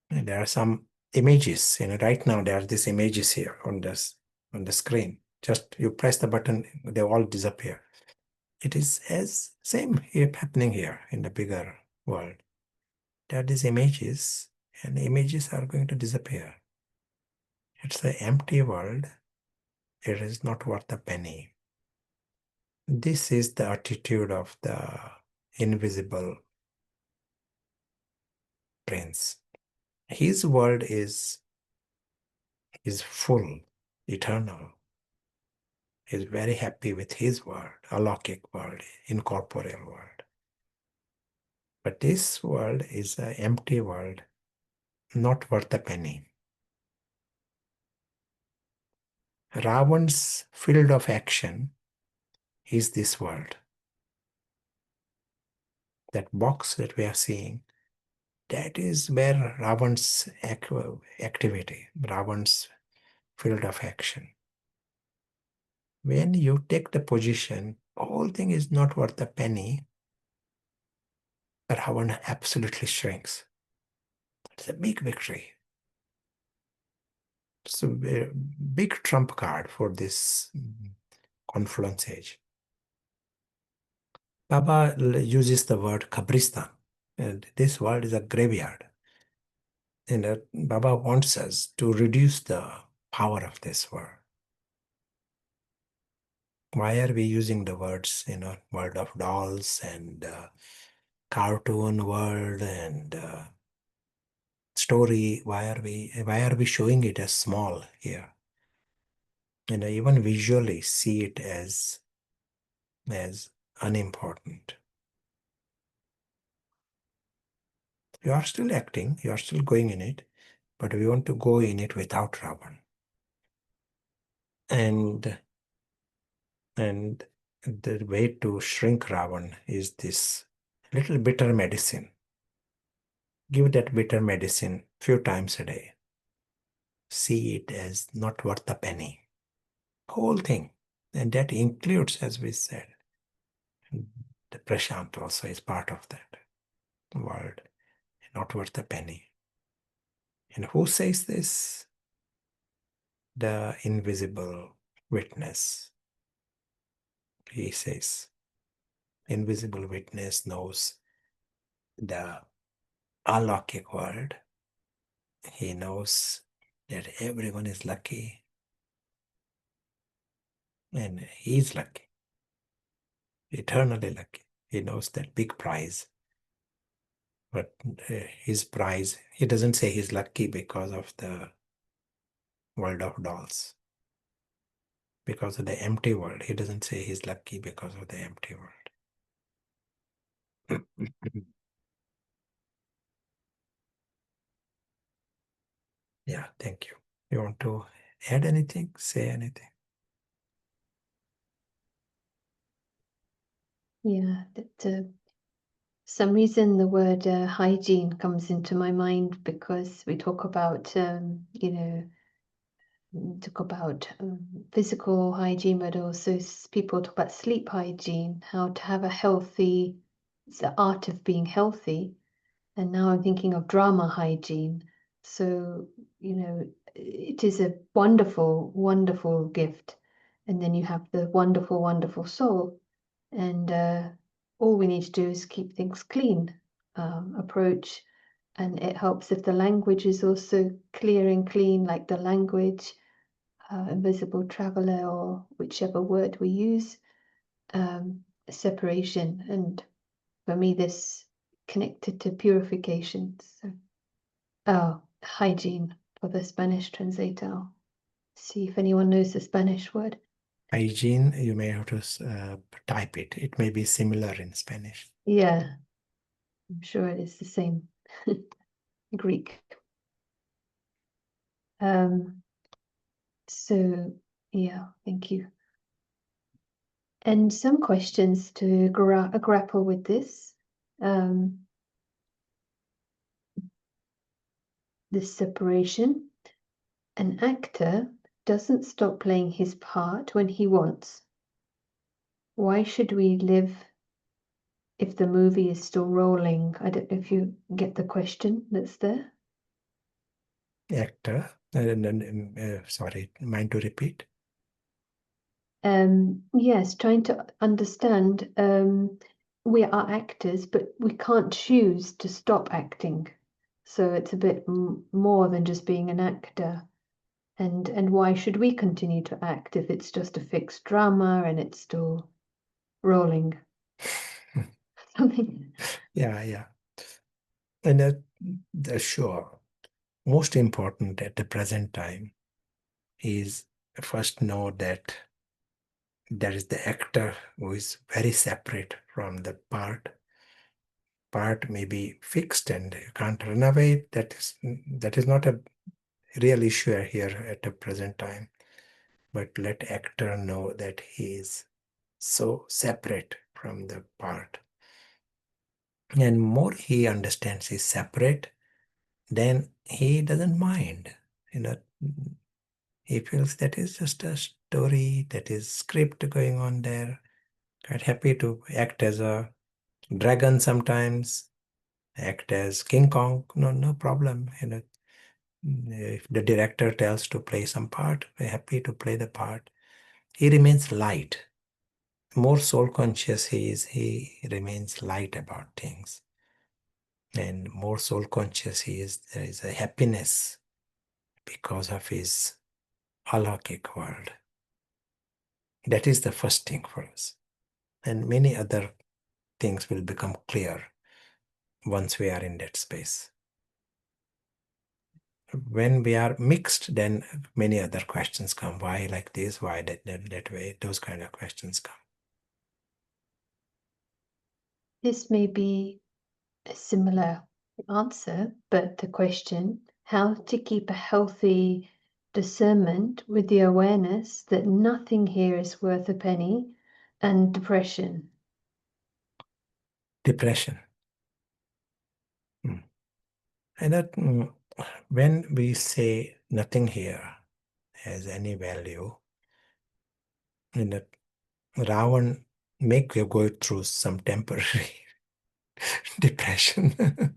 And there are some images, right now there are these images here on the screen. Just you press the button, they all disappear. It is as same here happening here in the bigger world. There are these images, and images are going to disappear. It's an empty world. It is not worth a penny. This is the attitude of the invisible prince. His world is full, eternal. He's very happy with his world, alokik world, incorporeal world. But this world is an empty world, not worth a penny. Ravan's field of action is this world. That box that we are seeing, that is where Ravan's activity, Ravan's field of action. When you take the position, whole thing is not worth a penny, Ravan absolutely shrinks. It's a big victory. It's a big trump card for this confluence age. Baba uses the word Kabristan, and this word is a graveyard. And Baba wants us to reduce the power of this word. Why are we using the words, world of dolls and cartoon world and story? Why are we showing it as small here? And even visually see it as unimportant. You are still acting, you are still going in it, but we want to go in it without Ravan. And the way to shrink Ravan is this little bitter medicine. Give that bitter medicine few times a day. See it as not worth a penny. Whole thing. And that includes, as we said, the Prashant also is part of that world. Not worth a penny. And who says this? The invisible witness. He says, invisible witness knows the alokik world. He knows that everyone is lucky and he's lucky, eternally lucky. He knows that big prize. But his prize, he doesn't say he's lucky because of the world of dolls, because of the empty world. He doesn't say he's lucky because of the empty world. Yeah, thank you. You want to add anything? Say anything? Yeah, that some reason the word hygiene comes into my mind because we talk about, physical hygiene, but also people talk about sleep hygiene, how to have a healthy, it's the art of being healthy. And now I'm thinking of drama hygiene. So, it is a wonderful, wonderful gift. And then you have the wonderful, wonderful soul. And all we need to do is keep things clean, approach. And it helps if the language is also clear and clean, like the language, invisible traveler, or whichever word we use, separation. And for me, this connected to purification. So, hygiene for the Spanish translator. I'll see if anyone knows the Spanish word. Hygiene, you may have to type it. It may be similar in Spanish. Yeah, I'm sure it is the same. Greek. So yeah, thank you. And some questions to grapple with this. This separation. An actor doesn't stop playing his part when he wants. Why should we live if the movie is still rolling? I don't know if you get the question that's there. Actor, sorry, mind to repeat? Yes, trying to understand. We are actors, but we can't choose to stop acting. So it's a bit more than just being an actor. And why should we continue to act if it's just a fixed drama and it's still rolling? Something. Yeah. And sure, most important at the present time is first know that there is the actor who is very separate from the part. Part may be fixed and you can't run away. That is not a real issue here at the present time. But let actor know that he is so separate from the part. And more he understands he's separate, then he doesn't mind. He feels that is just a story, that is script going on there. Quite happy to act as a dragon sometimes, act as King Kong, no problem. If the director tells to play some part, we're happy to play the part. He remains light. More soul conscious he is, he remains light about things. And more soul conscious he is, there is a happiness because of his alokik world. That is the first thing for us. And many other things will become clear once we are in that space. When we are mixed, then many other questions come. Why like this? Why that way? Those kind of questions come. This may be a similar answer, but the question, how to keep a healthy discernment with the awareness that nothing here is worth a penny, and depression. Depression. And that when we say nothing here has any value, and that Ravan make you go through some temporary depression.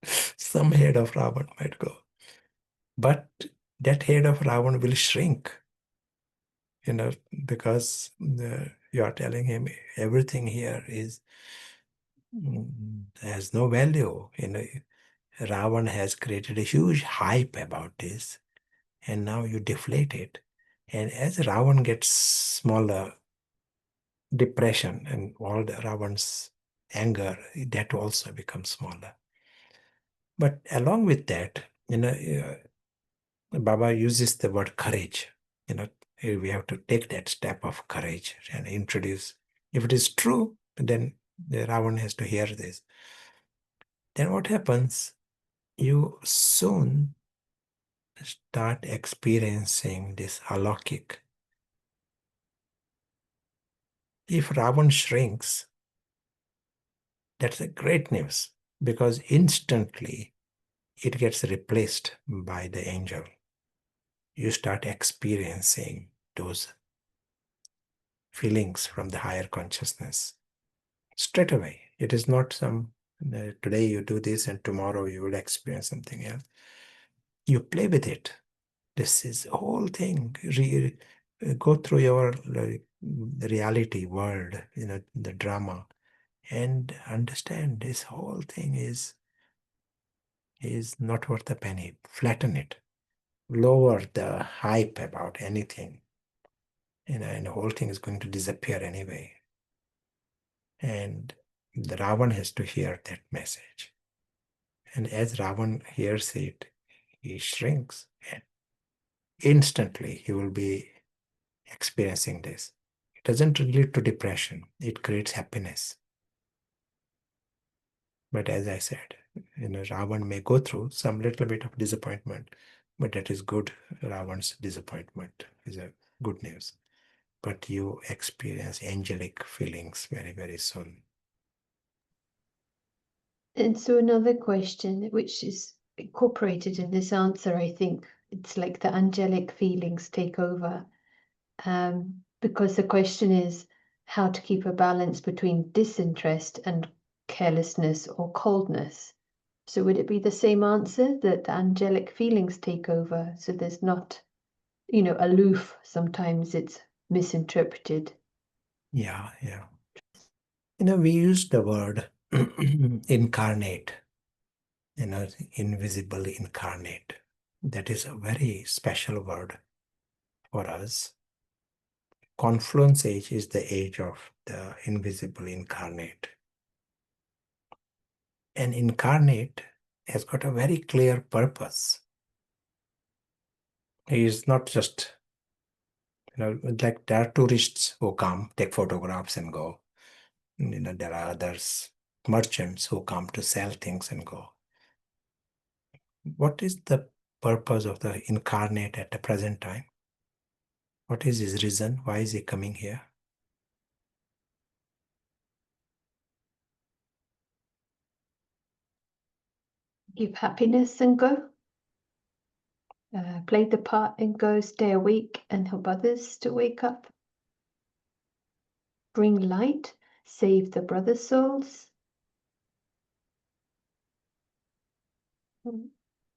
Some head of Ravan might go. But that head of Ravan will shrink, because You are telling him everything here has no value. Ravan has created a huge hype about this, and now you deflate it. And as Ravan gets smaller, depression and all the Ravan's anger, that also becomes smaller. But along with that, Baba uses the word courage. We have to take that step of courage and introduce. If it is true, then the Ravan has to hear this. Then what happens? You soon start experiencing this alokik. If Ravan shrinks, that's a great news because instantly it gets replaced by the angel. You start experiencing those feelings from the higher consciousness straight away. It is not some today you do this and tomorrow you will experience something else. You play with it. This is the whole thing. Go through your reality world, the drama, and understand this whole thing is not worth a penny. Flatten it. Lower the hype about anything. And the whole thing is going to disappear anyway. And the Ravan has to hear that message. And as Ravan hears it, he shrinks and instantly he will be experiencing this. It doesn't lead to depression, it creates happiness. But as I said, Ravan may go through some little bit of disappointment, but that is good. Ravan's disappointment is a good news. But you experience angelic feelings very, very soon. And so another question, which is incorporated in this answer, I think, it's like the angelic feelings take over. Because the question is how to keep a balance between disinterest and carelessness or coldness. So would it be the same answer that the angelic feelings take over? So there's not, aloof. Sometimes it's misinterpreted. Yeah. We use the word incarnate, invisible incarnate. That is a very special word for us. Confluence age is the age of the invisible incarnate. And incarnate has got a very clear purpose. He is not just, like there are tourists who come, take photographs and go. There are others, merchants who come to sell things and go. What is the purpose of the incarnate at the present time? What is his reason? Why is he coming here? Give happiness and go. Play the part and go, stay awake and help others to wake up. Bring light, save the brother souls.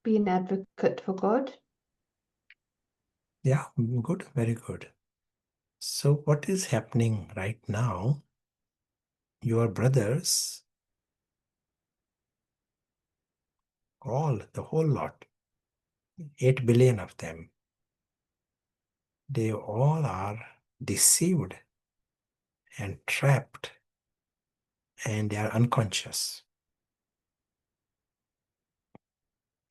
Be an advocate for God. Yeah, good, very good. So what is happening right now? Your brothers, the whole lot, 8 billion of them, they all are deceived and trapped and they are unconscious.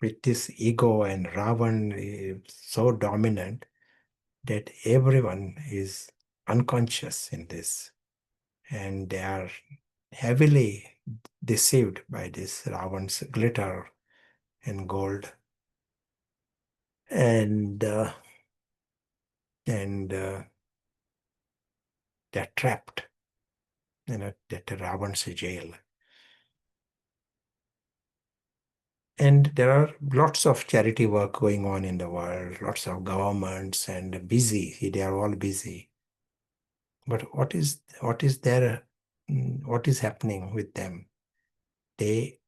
With this ego and Ravan is so dominant that everyone is unconscious in this. And they are heavily deceived by this Ravan's glitter and gold. And they're trapped in that Ravan's jail. And there are lots of charity work going on in the world, lots of governments and busy. They are all busy. But what is happening with them? They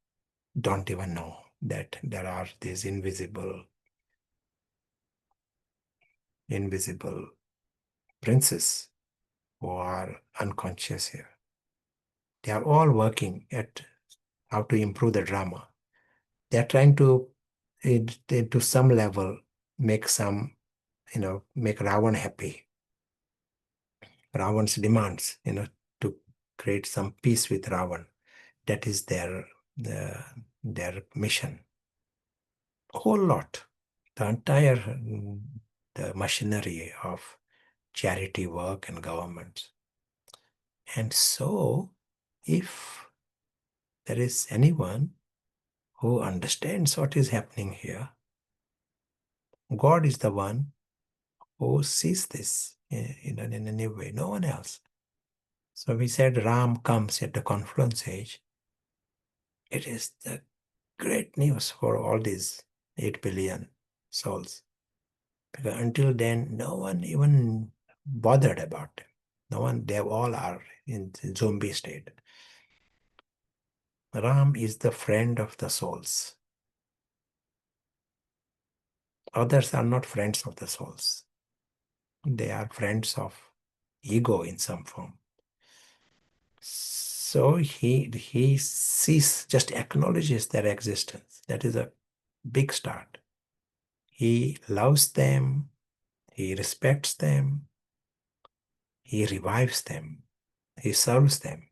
don't even know that there are these invisible princes who are unconscious here. They are all working at how to improve the drama. They are trying to, to some level, make make Ravan happy. Ravan's demands, to create some peace with Ravan. That is their mission. A whole lot. The entire the machinery of charity work and governments. And so, if there is anyone who understands what is happening here, God is the one who sees this in a new way, no one else. So we said Ram comes at the confluence age. It is the great news for all these 8 billion souls. Because until then, no one even bothered about them. No one, they all are in the zombie state. Ram is the friend of the souls. Others are not friends of the souls. They are friends of ego in some form. So he sees, just acknowledges their existence. That is a big start. He loves them, he respects them, he revives them, he serves them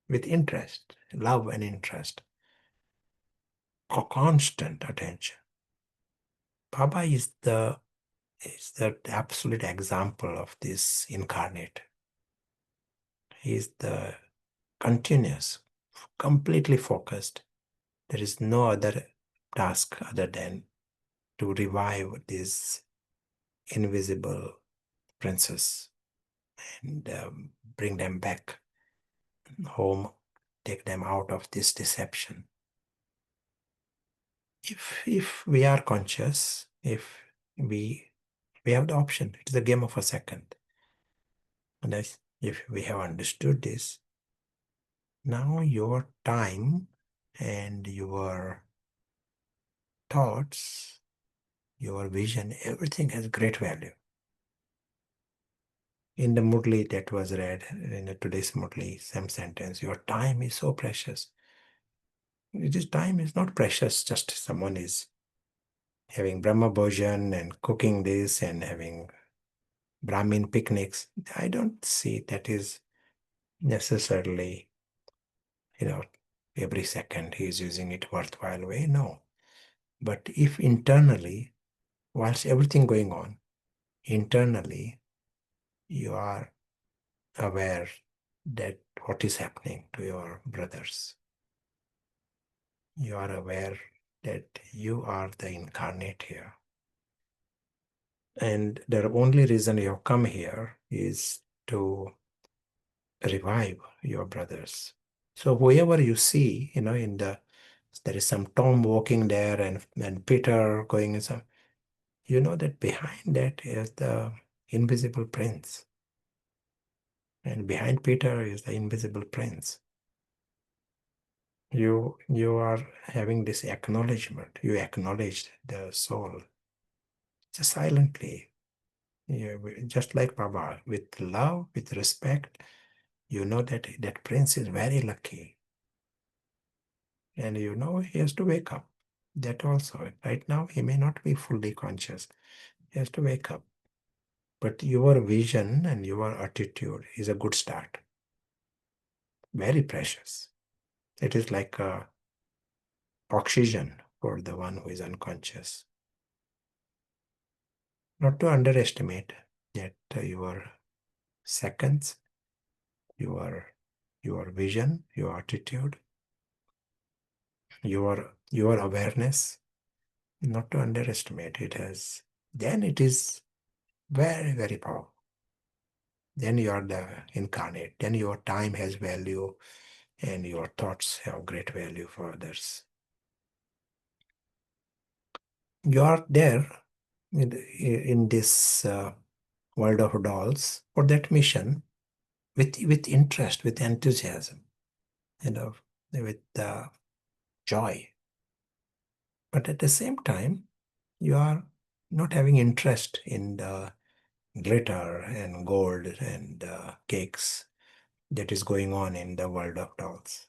with interest, love and interest, constant attention. Baba is the absolute example of this incarnate. He is the continuous, completely focused. There is no other task other than to revive this invisible princess and bring them back home, take them out of this deception. If we are conscious, if we have the option, it's a game of a second. And if we have understood this, now your time and your thoughts, your vision, everything has great value. In the Murli that was read, in today's Murli, same sentence, your time is so precious. This time is not precious, just someone is having Brahma Bhojan and cooking this and having Brahmin picnics. I don't see that is necessarily, every second he is using it worthwhile way. No. But if internally, whilst everything going on, internally, you are aware that what is happening to your brothers. You are aware that you are the incarnate here. And the only reason you have come here is to revive your brothers. So whoever you see, there is some Tom walking there and Peter going and some, you know that behind that is the invisible prince. And behind Peter is the invisible prince. You are having this acknowledgement. You acknowledge the soul. Just silently. Just like Baba, with love, with respect, you know that prince is very lucky. And he has to wake up. That also. Right now, he may not be fully conscious. He has to wake up. But your vision and your attitude is a good start. Very precious. It is like oxygen for the one who is unconscious. Not to underestimate that your seconds, your vision, your attitude, your awareness, not to underestimate it as, then it is very, very powerful. Then you are the incarnate. Then your time has value and your thoughts have great value for others. You are there in this world of dolls for that mission with interest, with enthusiasm, with joy. But at the same time, you are not having interest in the glitter and gold and cakes that is going on in the world of dolls.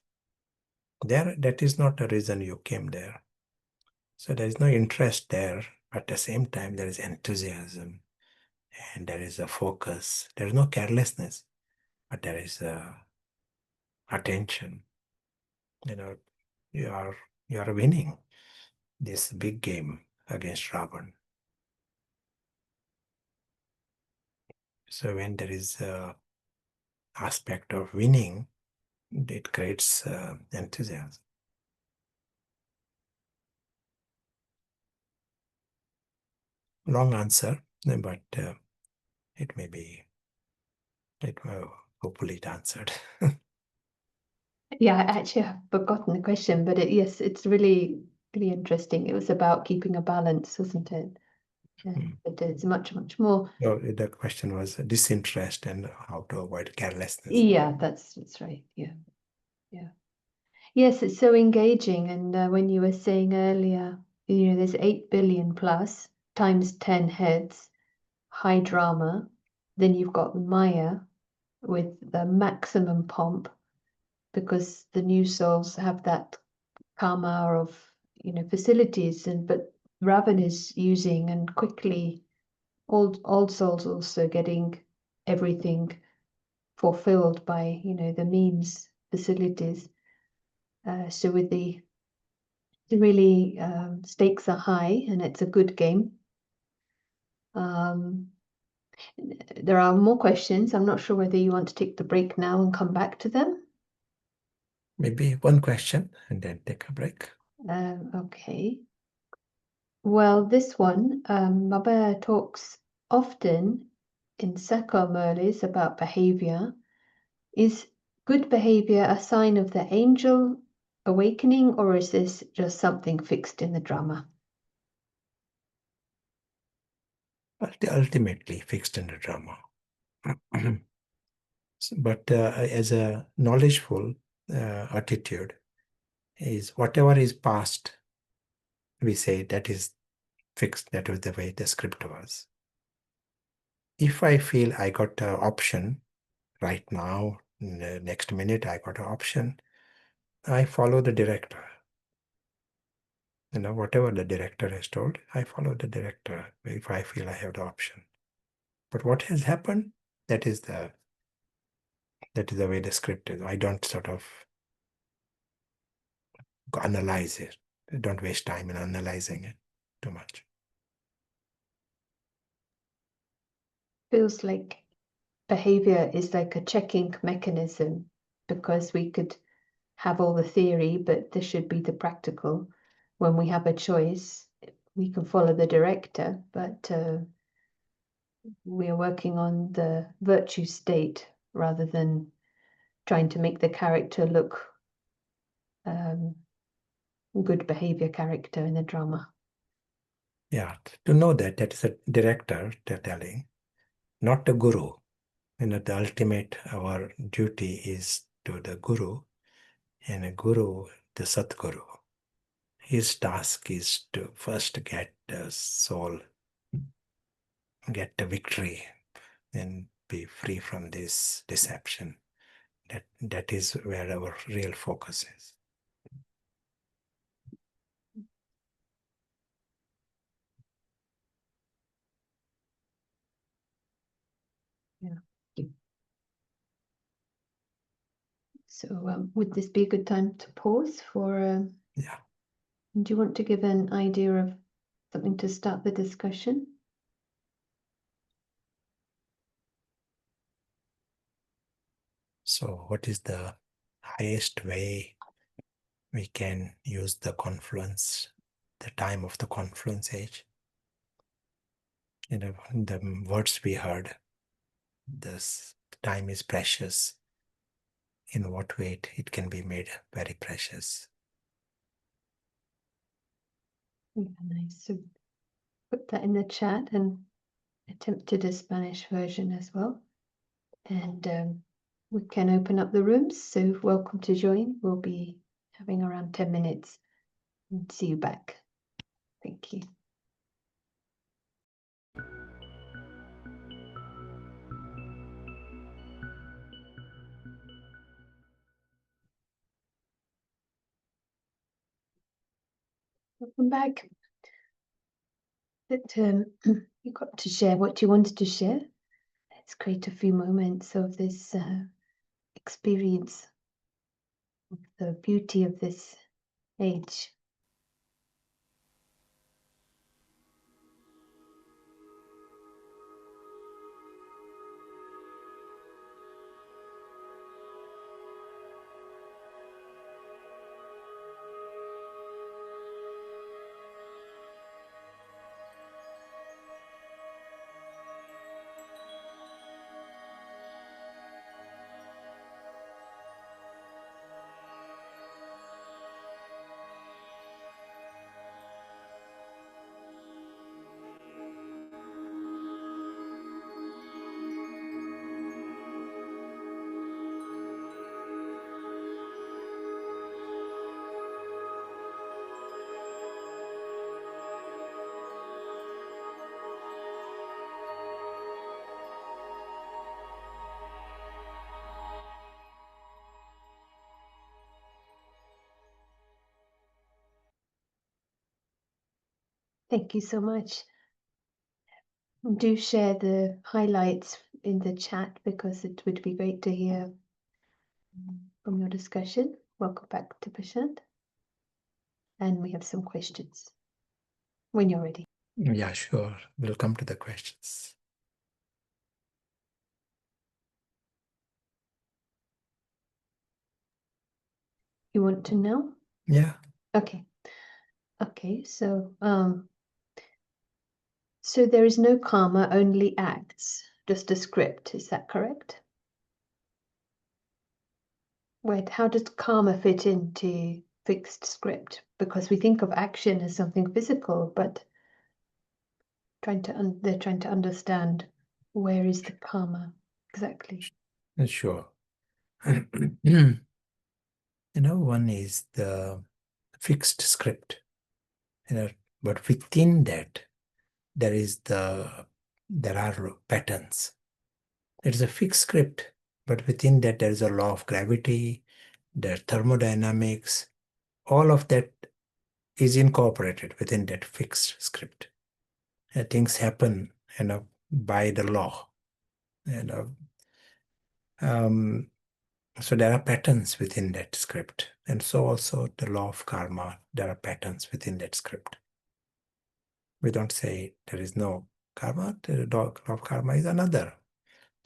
There, that is not the reason you came there. So there is no interest there, but at the same time there is enthusiasm and there is a focus. There is no carelessness, but there is attention. You know, you are winning this big game against Ravan. So when there is a aspect of winning, it creates enthusiasm. Long answer, but it may be, hopefully it answered. Yeah, actually I've forgotten the question, but yes, it's really interesting. It was about keeping a balance, wasn't it? But it's much more. So the question was disinterest and how to avoid carelessness. Yeah, that's right. Yeah. Yes, it's so engaging. And when you were saying earlier, there's 8 billion plus times 10 heads, high drama. Then you've got Maya with the maximum pomp, because the new souls have that karma of facilities, but Ravan is using and quickly old souls also getting everything fulfilled by the means facilities. So with the really stakes are high and it's a good game. There are more questions. I'm not sure whether you want to take the break now and come back to them. Maybe one question and then take a break. Okay. Well, this one, Maba talks often in Seko Murlis about behavior. Is good behavior a sign of the angel awakening, or is this just something fixed in the drama? Ultimately fixed in the drama. But as a knowledgeful attitude is whatever is past, we say that is fixed. That was the way the script was. If I feel I got an option right now, in the next minute I got an option, I follow the director. Whatever the director has told, I follow the director if I feel I have the option. But what has happened, that is the way the script is. I don't sort of analyze it. I don't waste time in analyzing it too much. Feels like behavior is like a checking mechanism, because we could have all the theory, but this should be the practical. When we have a choice, we can follow the director, but we are working on the virtue state rather than trying to make the character look good behavior character in the drama. Yeah, to know that is a director telling, not the guru. The ultimate, our duty is to the guru, and a guru, the Satguru. His task is to first get the soul, get the victory, and be free from this deception. That is where our real focus is. Yeah. So would this be a good time to pause for? Yeah. Do you want to give an idea of something to start the discussion? So what is the highest way we can use the confluence, the time of the confluence age? The words we heard, this time is precious. In what way it can be made very precious? Yeah, nice. So put that in the chat and attempted a Spanish version as well. And we can open up the rooms, so welcome to join. We'll be having around 10 minutes and see you back. Thank you. Welcome back. That you got to share what you wanted to share. Let's create a few moments of this experience of the beauty of this age. Thank you so much. Do share the highlights in the chat because it would be great to hear from your discussion. Welcome back to Prashant. And we have some questions when you're ready. Yeah, sure. We'll come to the questions. You want to know? Yeah. Okay. Okay, so there is no karma, only acts, just a script, is that correct? Wait, how does karma fit into fixed script? Because we think of action as something physical, but they're trying to understand where is the karma exactly. Sure. One is the fixed script, but within that, there are patterns. It is a fixed script, but within that there is a law of gravity, there thermodynamics, all of that is incorporated within that fixed script. Things happen, by the law. So there are patterns within that script. And so also the law of karma, there are patterns within that script. We don't say there is no karma, the law of karma is another.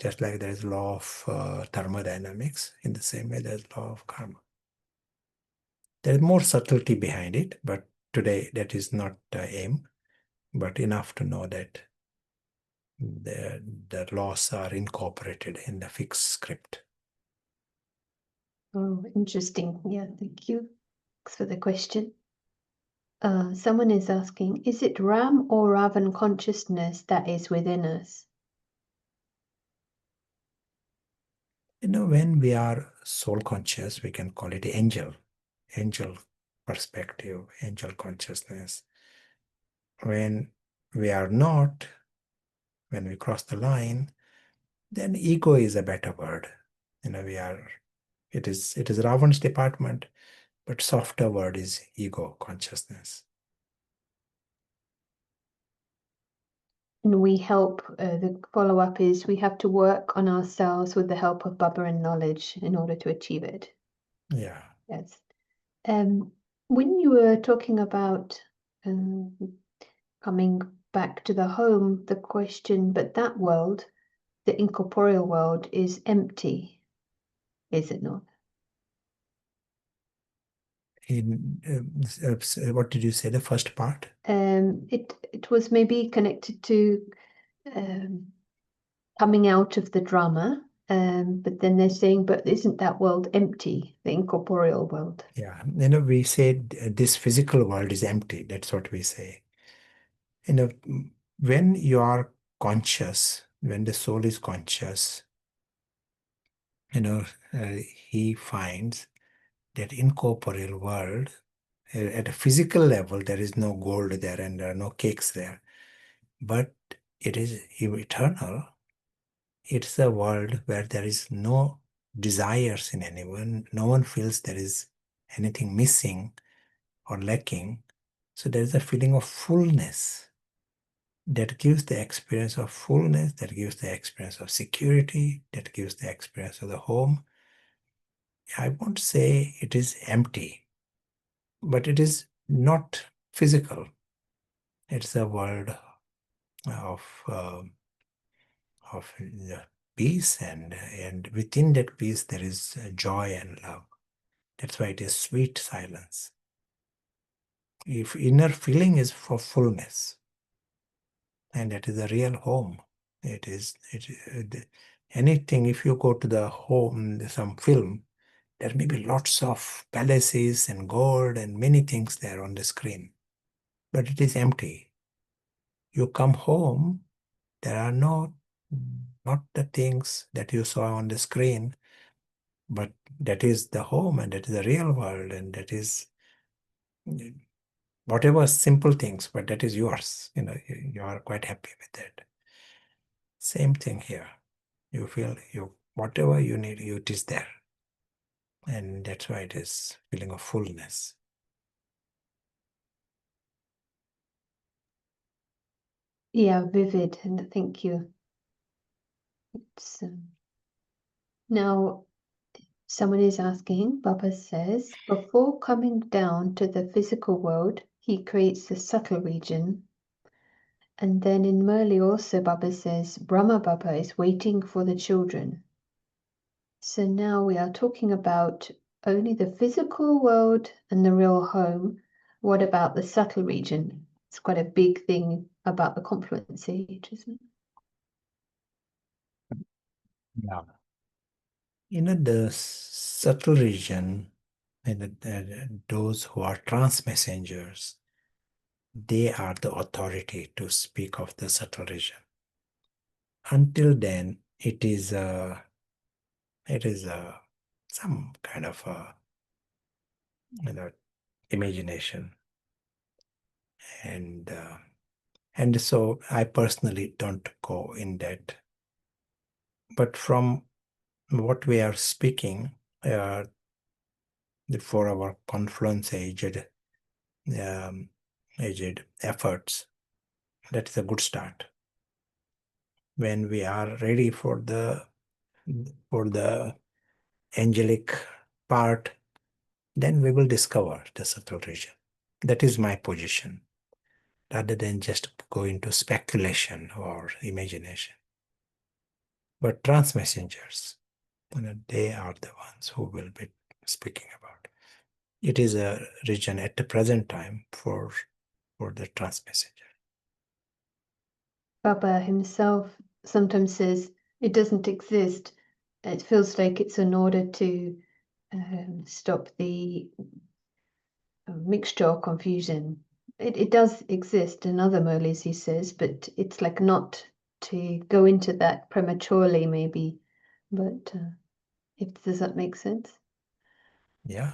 Just like there is law of thermodynamics, in the same way there's law of karma. There is more subtlety behind it, but today that is not the aim, but enough to know that the laws are incorporated in the fixed script. Oh, interesting. Yeah, thank you. Thanks for the question. Someone is asking, is it Ram or Ravan consciousness that is within us? When we are soul conscious, we can call it angel perspective, angel consciousness. When we are not, when we cross the line, then ego is a better word. It is Ravan's department, but softer word is ego consciousness. And we help, the follow-up is we have to work on ourselves with the help of Baba and knowledge in order to achieve it. Yeah. Yes. When you were talking about coming back to the home, the question, but that world, the incorporeal world, is empty, is it not? What did you say, the first part? It was maybe connected to coming out of the drama, but then they're saying, but isn't that world empty, the incorporeal world? Yeah, we said this physical world is empty. That's what we say. When you are conscious, when the soul is conscious, he finds that incorporeal world, at a physical level, there is no gold there and there are no cakes there. But it is eternal. It's a world where there is no desires in anyone. No one feels there is anything missing or lacking. So there is a feeling of fullness that gives the experience of fullness, that gives the experience of security, that gives the experience of the home. I won't say it is empty, but it is not physical. It's a world of peace, and within that peace there is joy and love. That's why it is sweet silence. If inner feeling is for fullness, and that is a real home. Anything. If you go to the home, some film, there may be lots of palaces and gold and many things there on the screen, but it is empty. You come home, there are not the things that you saw on the screen, but that is the home, and that is the real world, and that is whatever simple things, but that is yours. You are quite happy with that. Same thing here. You feel whatever you need, it is there. And that's why it is feeling of fullness. Yeah, vivid, and thank you. It's, now, someone is asking, Baba says, before coming down to the physical world, he creates the subtle region. And then in Murli also, Baba says, Brahma Baba is waiting for the children. So now we are talking about only the physical world and the real home. What about the subtle region? It's quite a big thing about the confluence age, isn't it? Yeah. The subtle region, those who are trans messengers, they are the authority to speak of the subtle region. Until then, it is some kind of imagination, and so I personally don't go in that. But from what we are speaking, for our confluence aged efforts, that is a good start. When we are ready for the angelic part, then we will discover the subtle region. That is my position, rather than just go into speculation or imagination. But trans messengers, they are the ones who will be speaking about. It is a region at the present time for the trans messenger. Baba himself sometimes says it doesn't exist. It feels like it's in order to stop the mixture or confusion. It does exist in other Murlis, he says, but it's like not to go into that prematurely, maybe. But does that make sense? Yeah.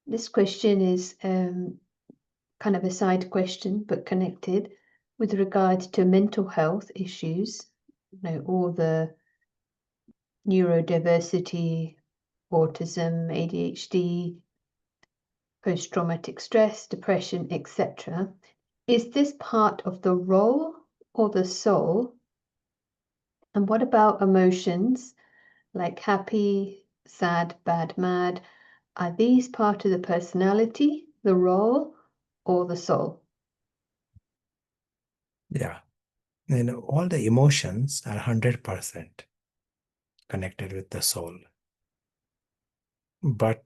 This question is kind of a side question, but connected with regard to mental health issues, all the neurodiversity, autism, ADHD, post-traumatic stress, depression, etc. Is this part of the role or the soul? And what about emotions like happy, sad, bad, mad? Are these part of the personality, the role, or the soul? Yeah. And all the emotions are 100% connected with the soul. But,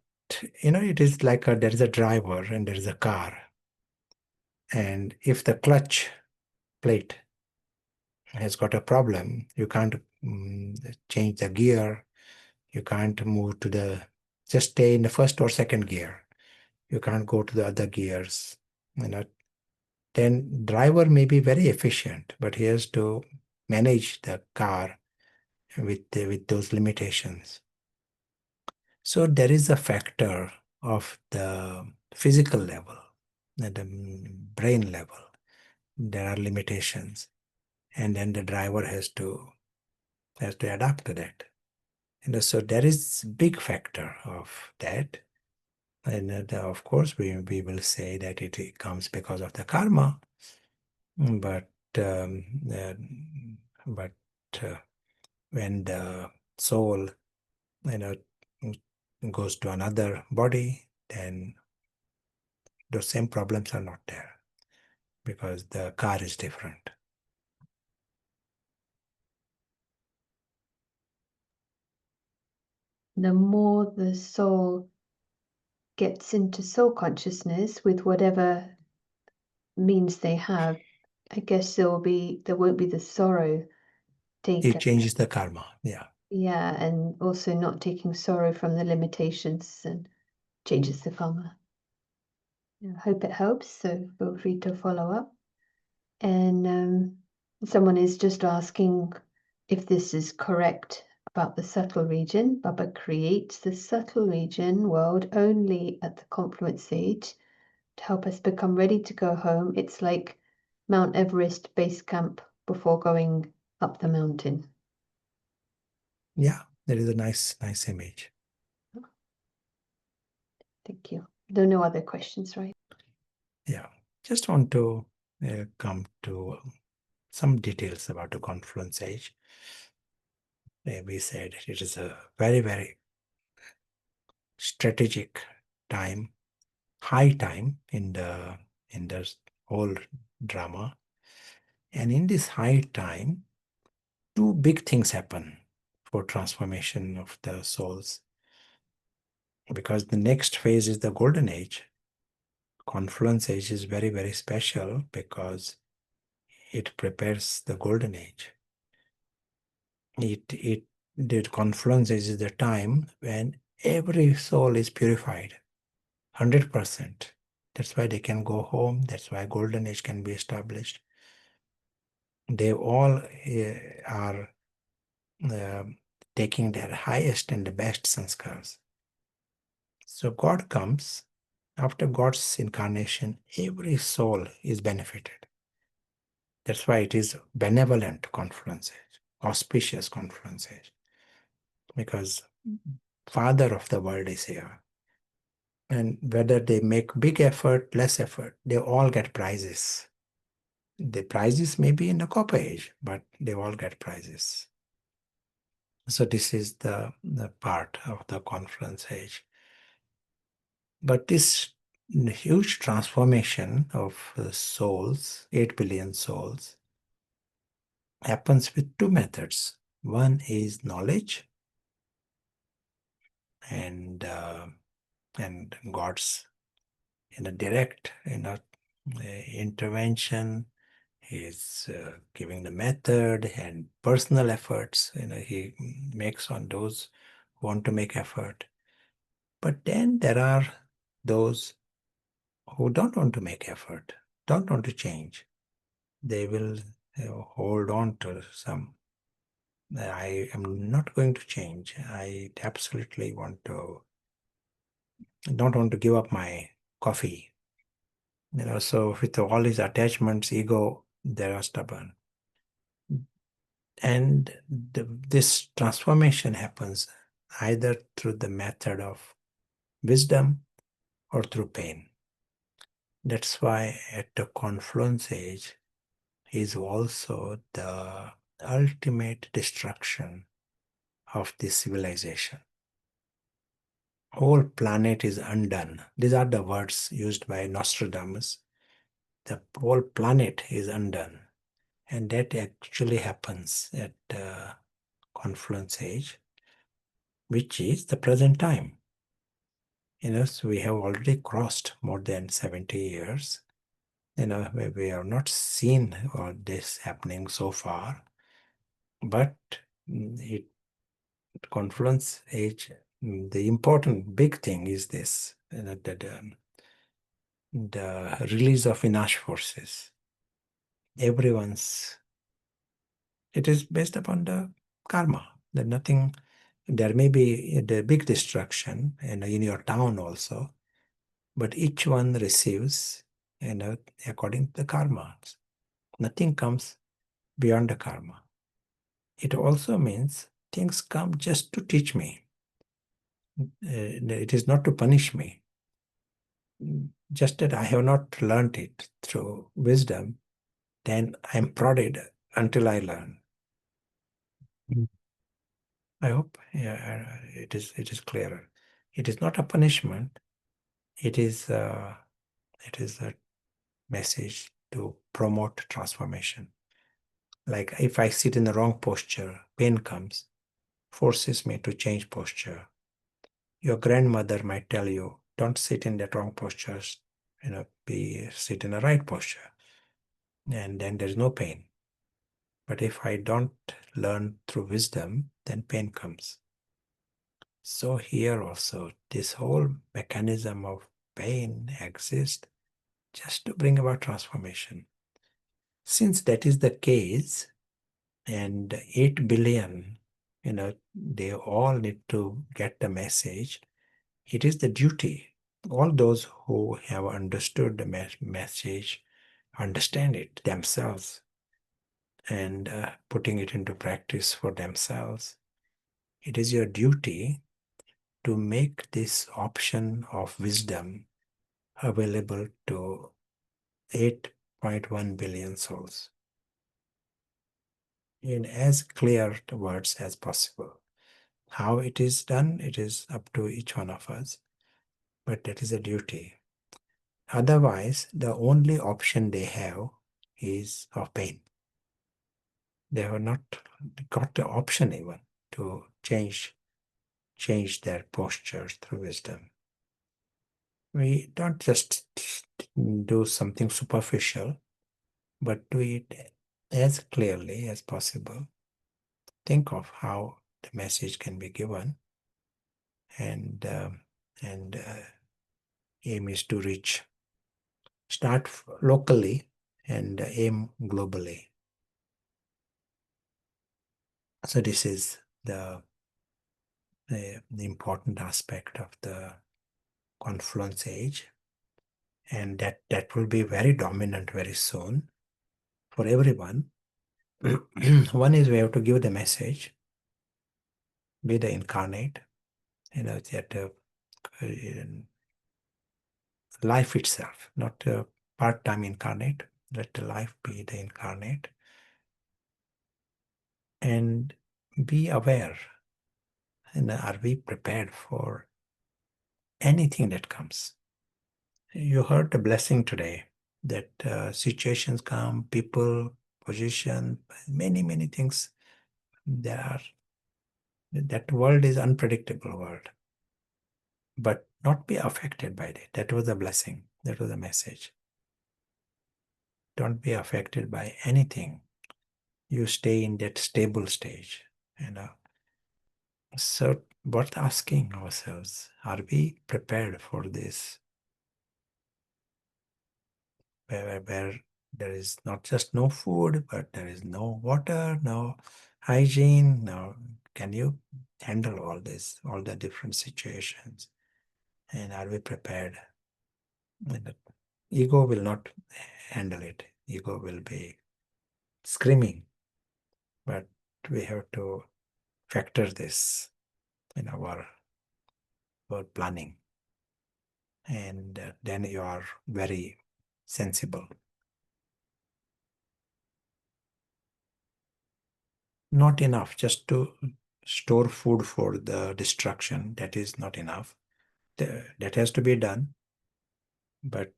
it is like there is a driver and there is a car. And if the clutch plate has got a problem, you can't change the gear. You can't move just stay in the first or second gear. You can't go to the other gears. Then driver may be very efficient, but he has to manage the car with those limitations. So there is a factor of the physical level, at the brain level. There are limitations, and then the driver has to adapt to that. So there is big factor of that. And of course, we will say that it comes because of the karma, but um, uh, but when the soul, you know, goes to another body, then those same problems are not there because the car is different. The more the soul gets into soul consciousness with whatever means they have, I guess there won't be the sorrow taken. It changes the karma. Yeah. Yeah, and also not taking sorrow from the limitations and changes the karma. I hope it helps, so feel free to follow up. And someone is just asking if this is correct about the subtle region. Baba creates the subtle region world only at the confluence stage to help us become ready to go home. It's like Mount Everest base camp before going up the mountain. Yeah, that is a nice image. Thank you. There are no other questions, right? Yeah, just want to come to some details about the confluence age. We said it is a very, very strategic time, high time in the whole drama. And in this high time, two big things happen for transformation of the souls. Because the next phase is the golden age. Confluence age is very, very special because it prepares the golden age. The confluence age is the time when every soul is purified, 100%. That's why they can go home. That's why golden age can be established. They all are taking their highest and the best sanskars. So God comes. After God's incarnation, every soul is benefited. That's why it is benevolent confluence age, auspicious confluence age, because Father of the world is here. And whether they make big effort, less effort, they all get prizes. The prizes may be in the copper age, but they all get prizes. So this is the part of the confluence age. But this huge transformation of souls, 8 billion souls, happens with two methods. One is knowledge and God's direct intervention. He is giving the method and personal efforts. He makes on those who want to make effort. But then there are those who don't want to make effort, don't want to change. They will hold on to some. I am not going to change. I absolutely don't want to give up my coffee. So with all these attachments, ego, they are stubborn. And this transformation happens either through the method of wisdom or through pain. That's why at the confluence age is also the ultimate destruction of this civilization. Whole planet is undone. These are the words used by Nostradamus. The whole planet is undone. And that actually happens at the confluence age, which is the present time. So we have already crossed more than 70 years. We have not seen all this happening so far, but confluence age, the important big thing is this, that the release of Vinash forces. It is based upon the karma. There may be the big destruction in your town also, but each one receives according to the karma. Nothing comes beyond the karma. It also means things come just to teach me. It is not to punish me. just that I have not learnt it through wisdom, then I am prodded until I learn. I hope it is clearer. It is not a punishment. It is a message to promote transformation. Like if I sit in the wrong posture, pain comes, forces me to change posture. Your grandmother might tell you, don't sit in that wrong posture, sit in the right posture. And then there's no pain. But if I don't learn through wisdom, then pain comes. So here also, this whole mechanism of pain exists just to bring about transformation. Since that is the case, and 8 billion, they all need to get the message. It is the duty. All those who have understood the message understand it themselves and putting it into practice for themselves. It is your duty to make this option of wisdom available to 8.1 billion souls in as clear words as possible. How it is done, it is up to each one of us, but that is a duty. Otherwise, the only option they have is of pain. They have not got the option even to change their postures through wisdom. We don't just do something superficial, but do it as clearly as possible. Think of how the message can be given, and aim is to start locally and aim globally. So this is the important aspect of the confluence age, and that will be very dominant very soon for everyone. One is we have to give the message, be the incarnate, that life itself, not a part-time incarnate. Let the life be the incarnate, and be aware. And are we prepared for anything that comes? You heard the blessing today that situations come, people, position, many things. That world is unpredictable world, but not be affected by it. That was a blessing. That was a message. Don't be affected by anything. You stay in that stable stage. So worth asking ourselves, are we prepared for this? Where there is not just no food, but there is no water, no hygiene. No, can you handle all this, all the different situations? And are we prepared? And ego will not handle it. Ego will be screaming. But we have to factor this in our planning. And then you are very sensible. Not enough just to store food for the destruction. That is not enough. That has to be done, but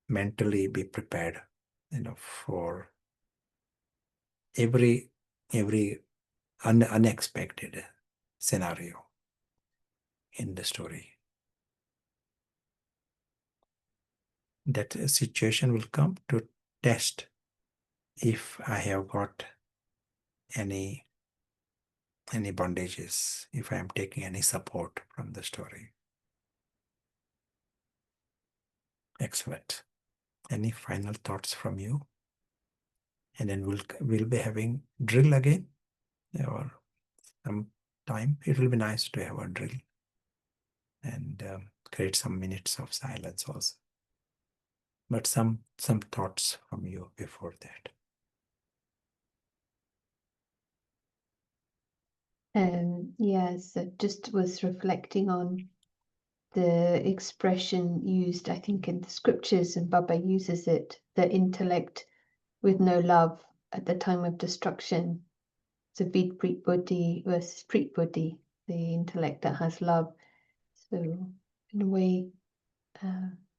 mentally be prepared, for every unexpected scenario in the story. That situation will come to test if I have got any bondages, if I am taking any support from the story. Excellent. Any final thoughts from you? And then we'll be having drill again, or some time. It will be nice to have a drill and create some minutes of silence also. But some thoughts from you before that. Yes, I just was reflecting on the expression used, I think, in the scriptures, and Baba uses it, the intellect with no love at the time of destruction. So Vid Preet Buddhi versus Preet Buddhi, the intellect that has love. So in a way,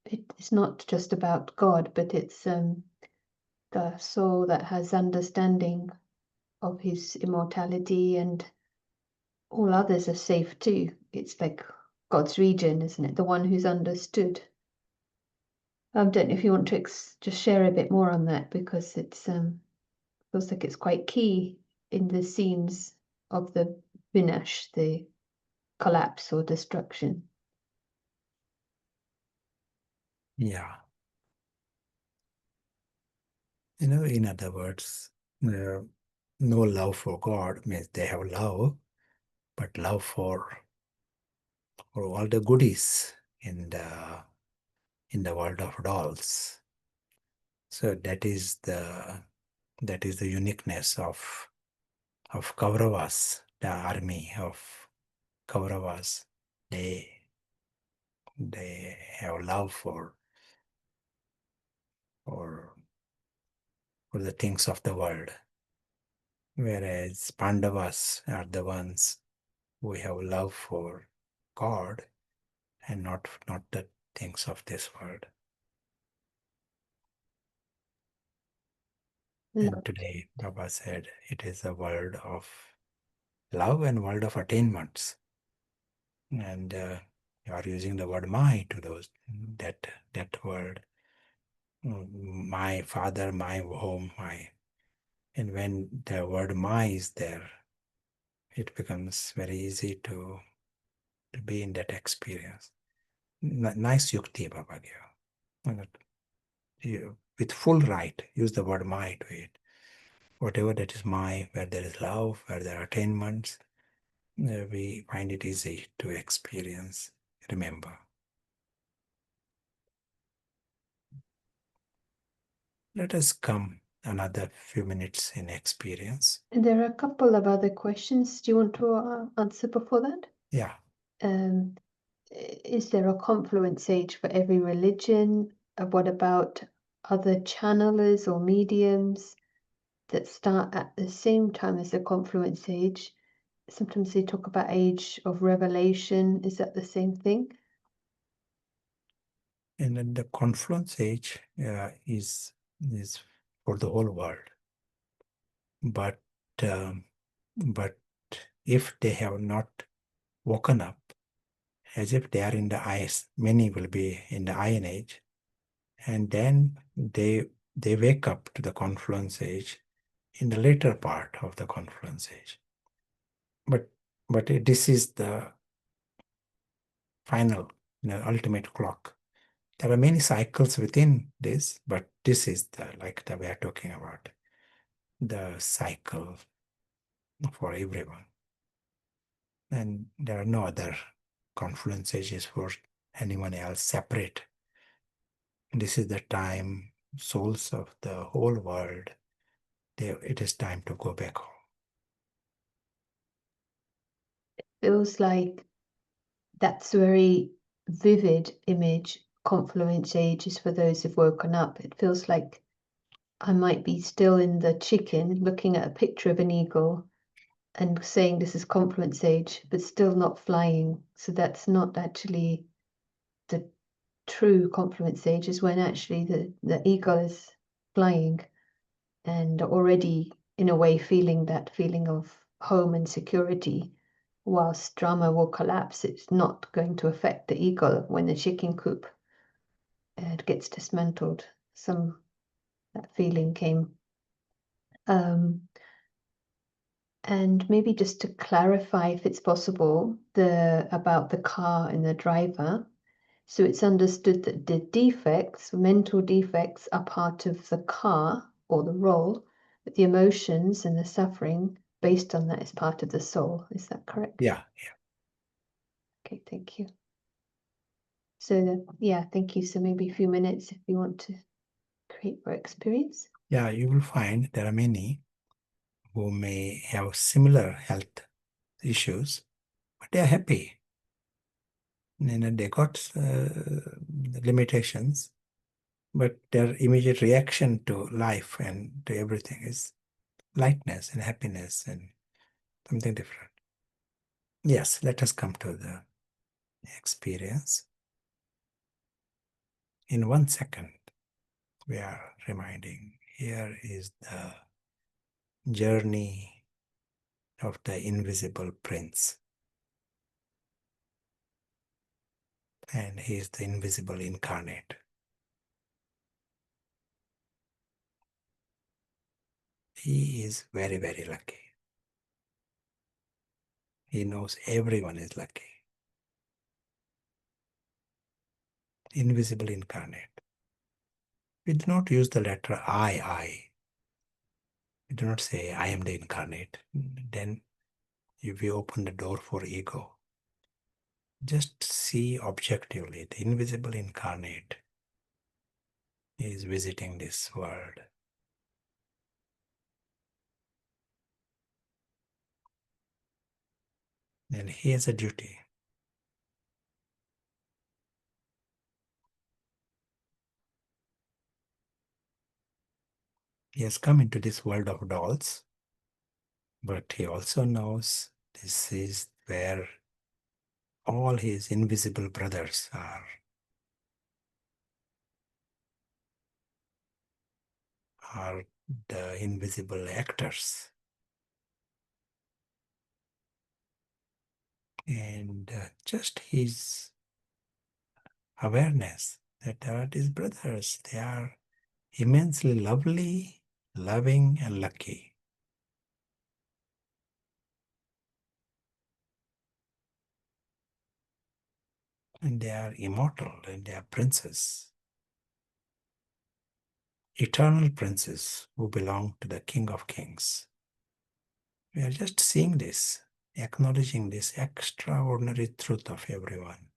it's not just about God, but it's the soul that has understanding of his immortality, and all others are safe too. It's like God's region, isn't it? The one who's understood. I don't know if you want to just share a bit more on that, because it's feels like it's quite key in the scenes of the Vinash, the collapse or destruction. Yeah. In other words, no love for God means they have love, but love for all the goodies in the world of dolls. So that is the uniqueness of Kauravas, the army of Kauravas. They have love for the things of the world, whereas Pandavas are the ones who have love for God and not the things of this world. And today, Baba said, it is a world of love and world of attainments. And you are using the word "my" to that word. My father, my home, my. And when the word "my" is there, it becomes very easy to be in that experience. Nice yukti Baba gave. With full right, use the word "my" to it. Whatever that is my, where there is love, where there are attainments, we find it easy to experience, remember. Let us come another few minutes in experience. And there are a couple of other questions. Do you want to answer before that? Yeah. Is there a confluence age for every religion? What about other channelers or mediums that start at the same time as the confluence age? Sometimes they talk about age of revelation. Is that the same thing? And then the confluence age is for the whole world. But if they have not woken up, as if they are in the ice, many will be in the Iron Age, and then they wake up to the confluence age in the later part of the confluence age. But this is the final, ultimate clock. There are many cycles within this, but this is like we are talking about, the cycle for everyone. And there are no other confluence ages for anyone else separate. This is the time souls of the whole world, it is time to go back home. Feels like that's a very vivid image. Confluence age is for those who've woken up. It feels like I might be still in the chicken looking at a picture of an eagle and saying this is confluence age, but still not flying. So that's not actually the true confluence age, is when actually the eagle is flying and already in a way feeling that feeling of home and security. Whilst drama will collapse, it's not going to affect the eagle when the chicken coop gets dismantled. That feeling came. And maybe just to clarify, if it's possible, about the car and the driver. So it's understood that the defects, mental defects, are part of the car or the role, but the emotions and the suffering based on that is part of the soul. Is that correct? Yeah. Okay, thank you. So thank you. So maybe a few minutes if you want to create more experience. Yeah, you will find there are many who may have similar health issues, but they are happy. They got limitations, but their immediate reaction to life and to everything is lightness and happiness and something different. Yes, let us come to the experience. In 1 second, we are reminding here is the journey of the invisible prince. And he is the invisible incarnate. He is very, very lucky. He knows everyone is lucky. Invisible incarnate. We do not use the letter I. We do not say, I am the incarnate. Then if we open the door for ego, just see objectively, the invisible incarnate is visiting this world. And he has a duty. He has come into this world of dolls, but he also knows this is where all his invisible brothers are the invisible actors. And just his awareness that they are his brothers. They are immensely lovely, loving, and lucky. And they are immortal, and they are princes. Eternal princes who belong to the King of Kings. We are just seeing this, acknowledging this extraordinary truth of everyone.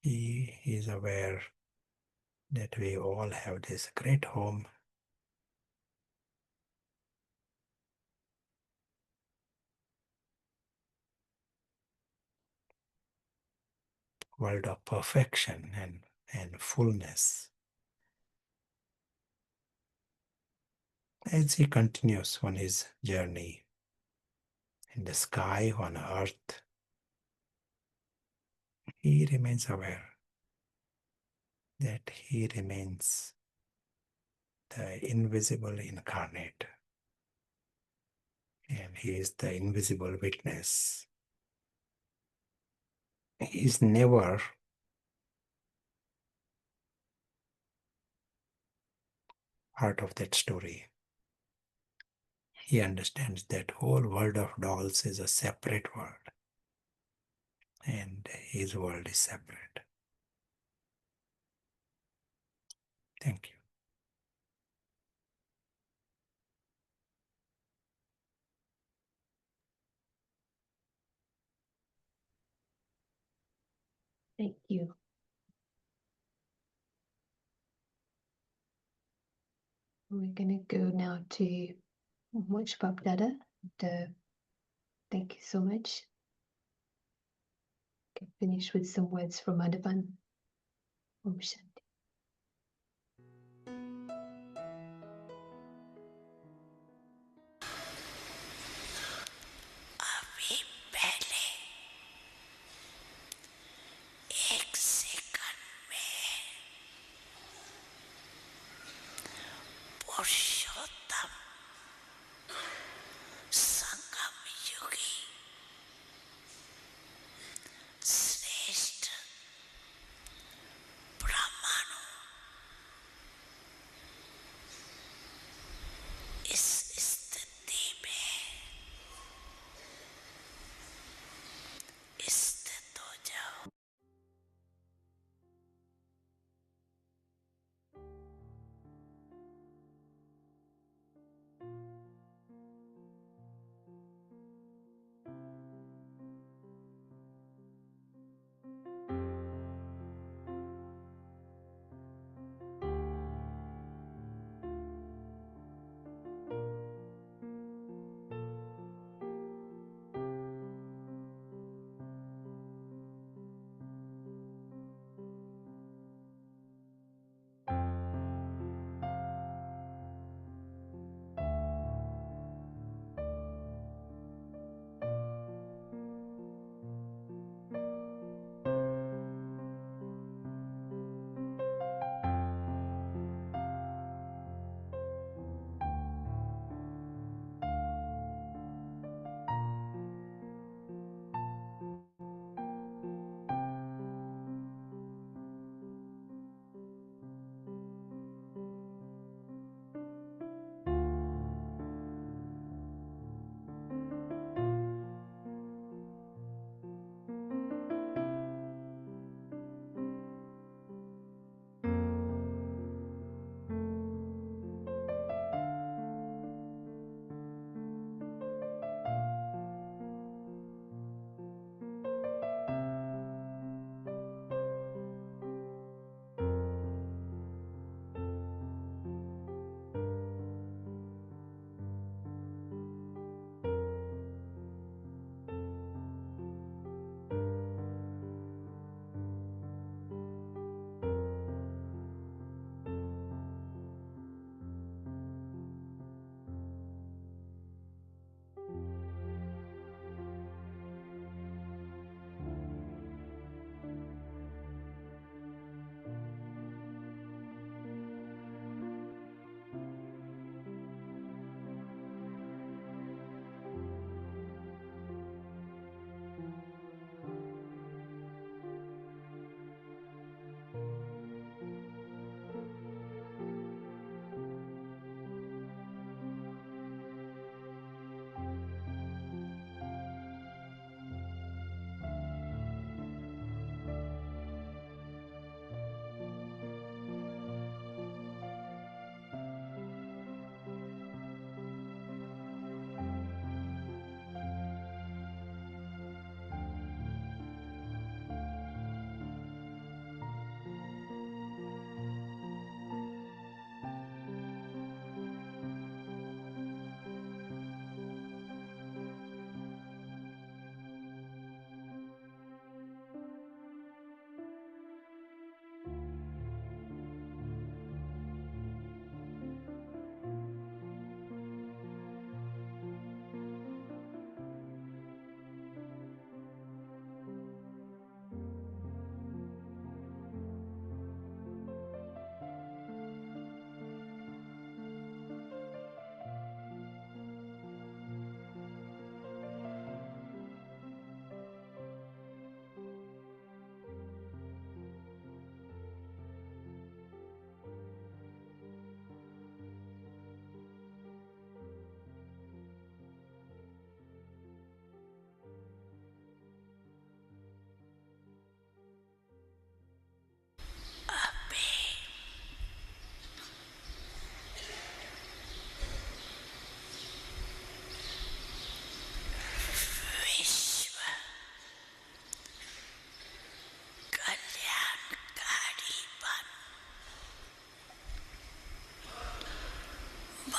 He is aware that we all have this great home, world of perfection and fullness. As he continues on his journey in the sky, on earth, he remains aware that he remains the invisible incarnate, and he is the invisible witness. He is never part of that story. He understands that whole world of dolls is a separate world, and his world is separate. Thank you. Thank you. We're going to go now to Watch Bab Dada. Thank you so much. Can finish with some words from Madhavan. Om Shanti. अभी पहले 1 second में पुरुषोत्तम संगम युगी श्रेष्ठ ब्रह्मांड इस स्थिति में स्थित हो जाओ।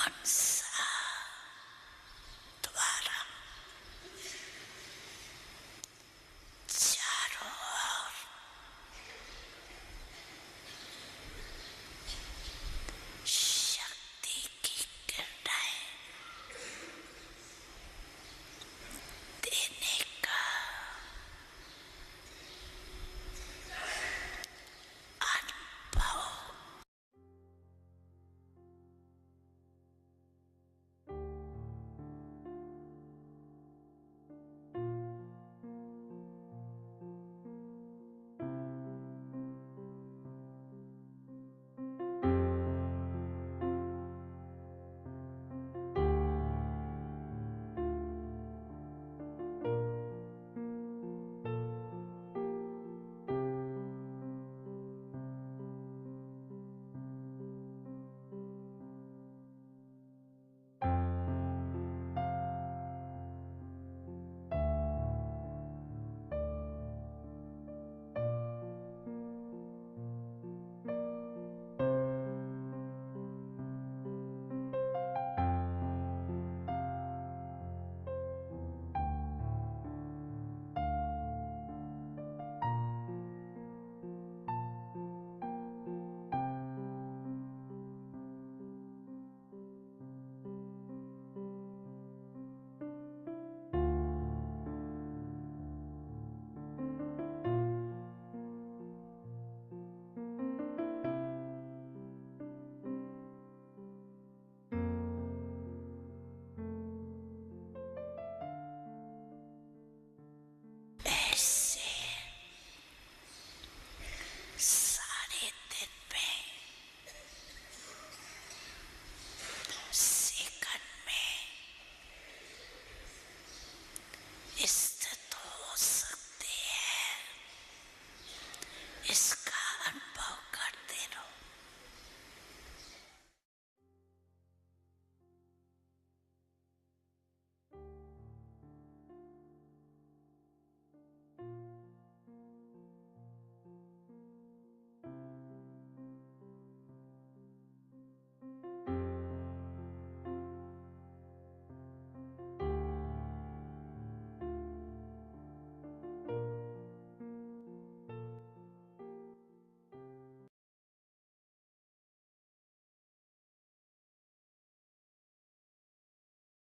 once.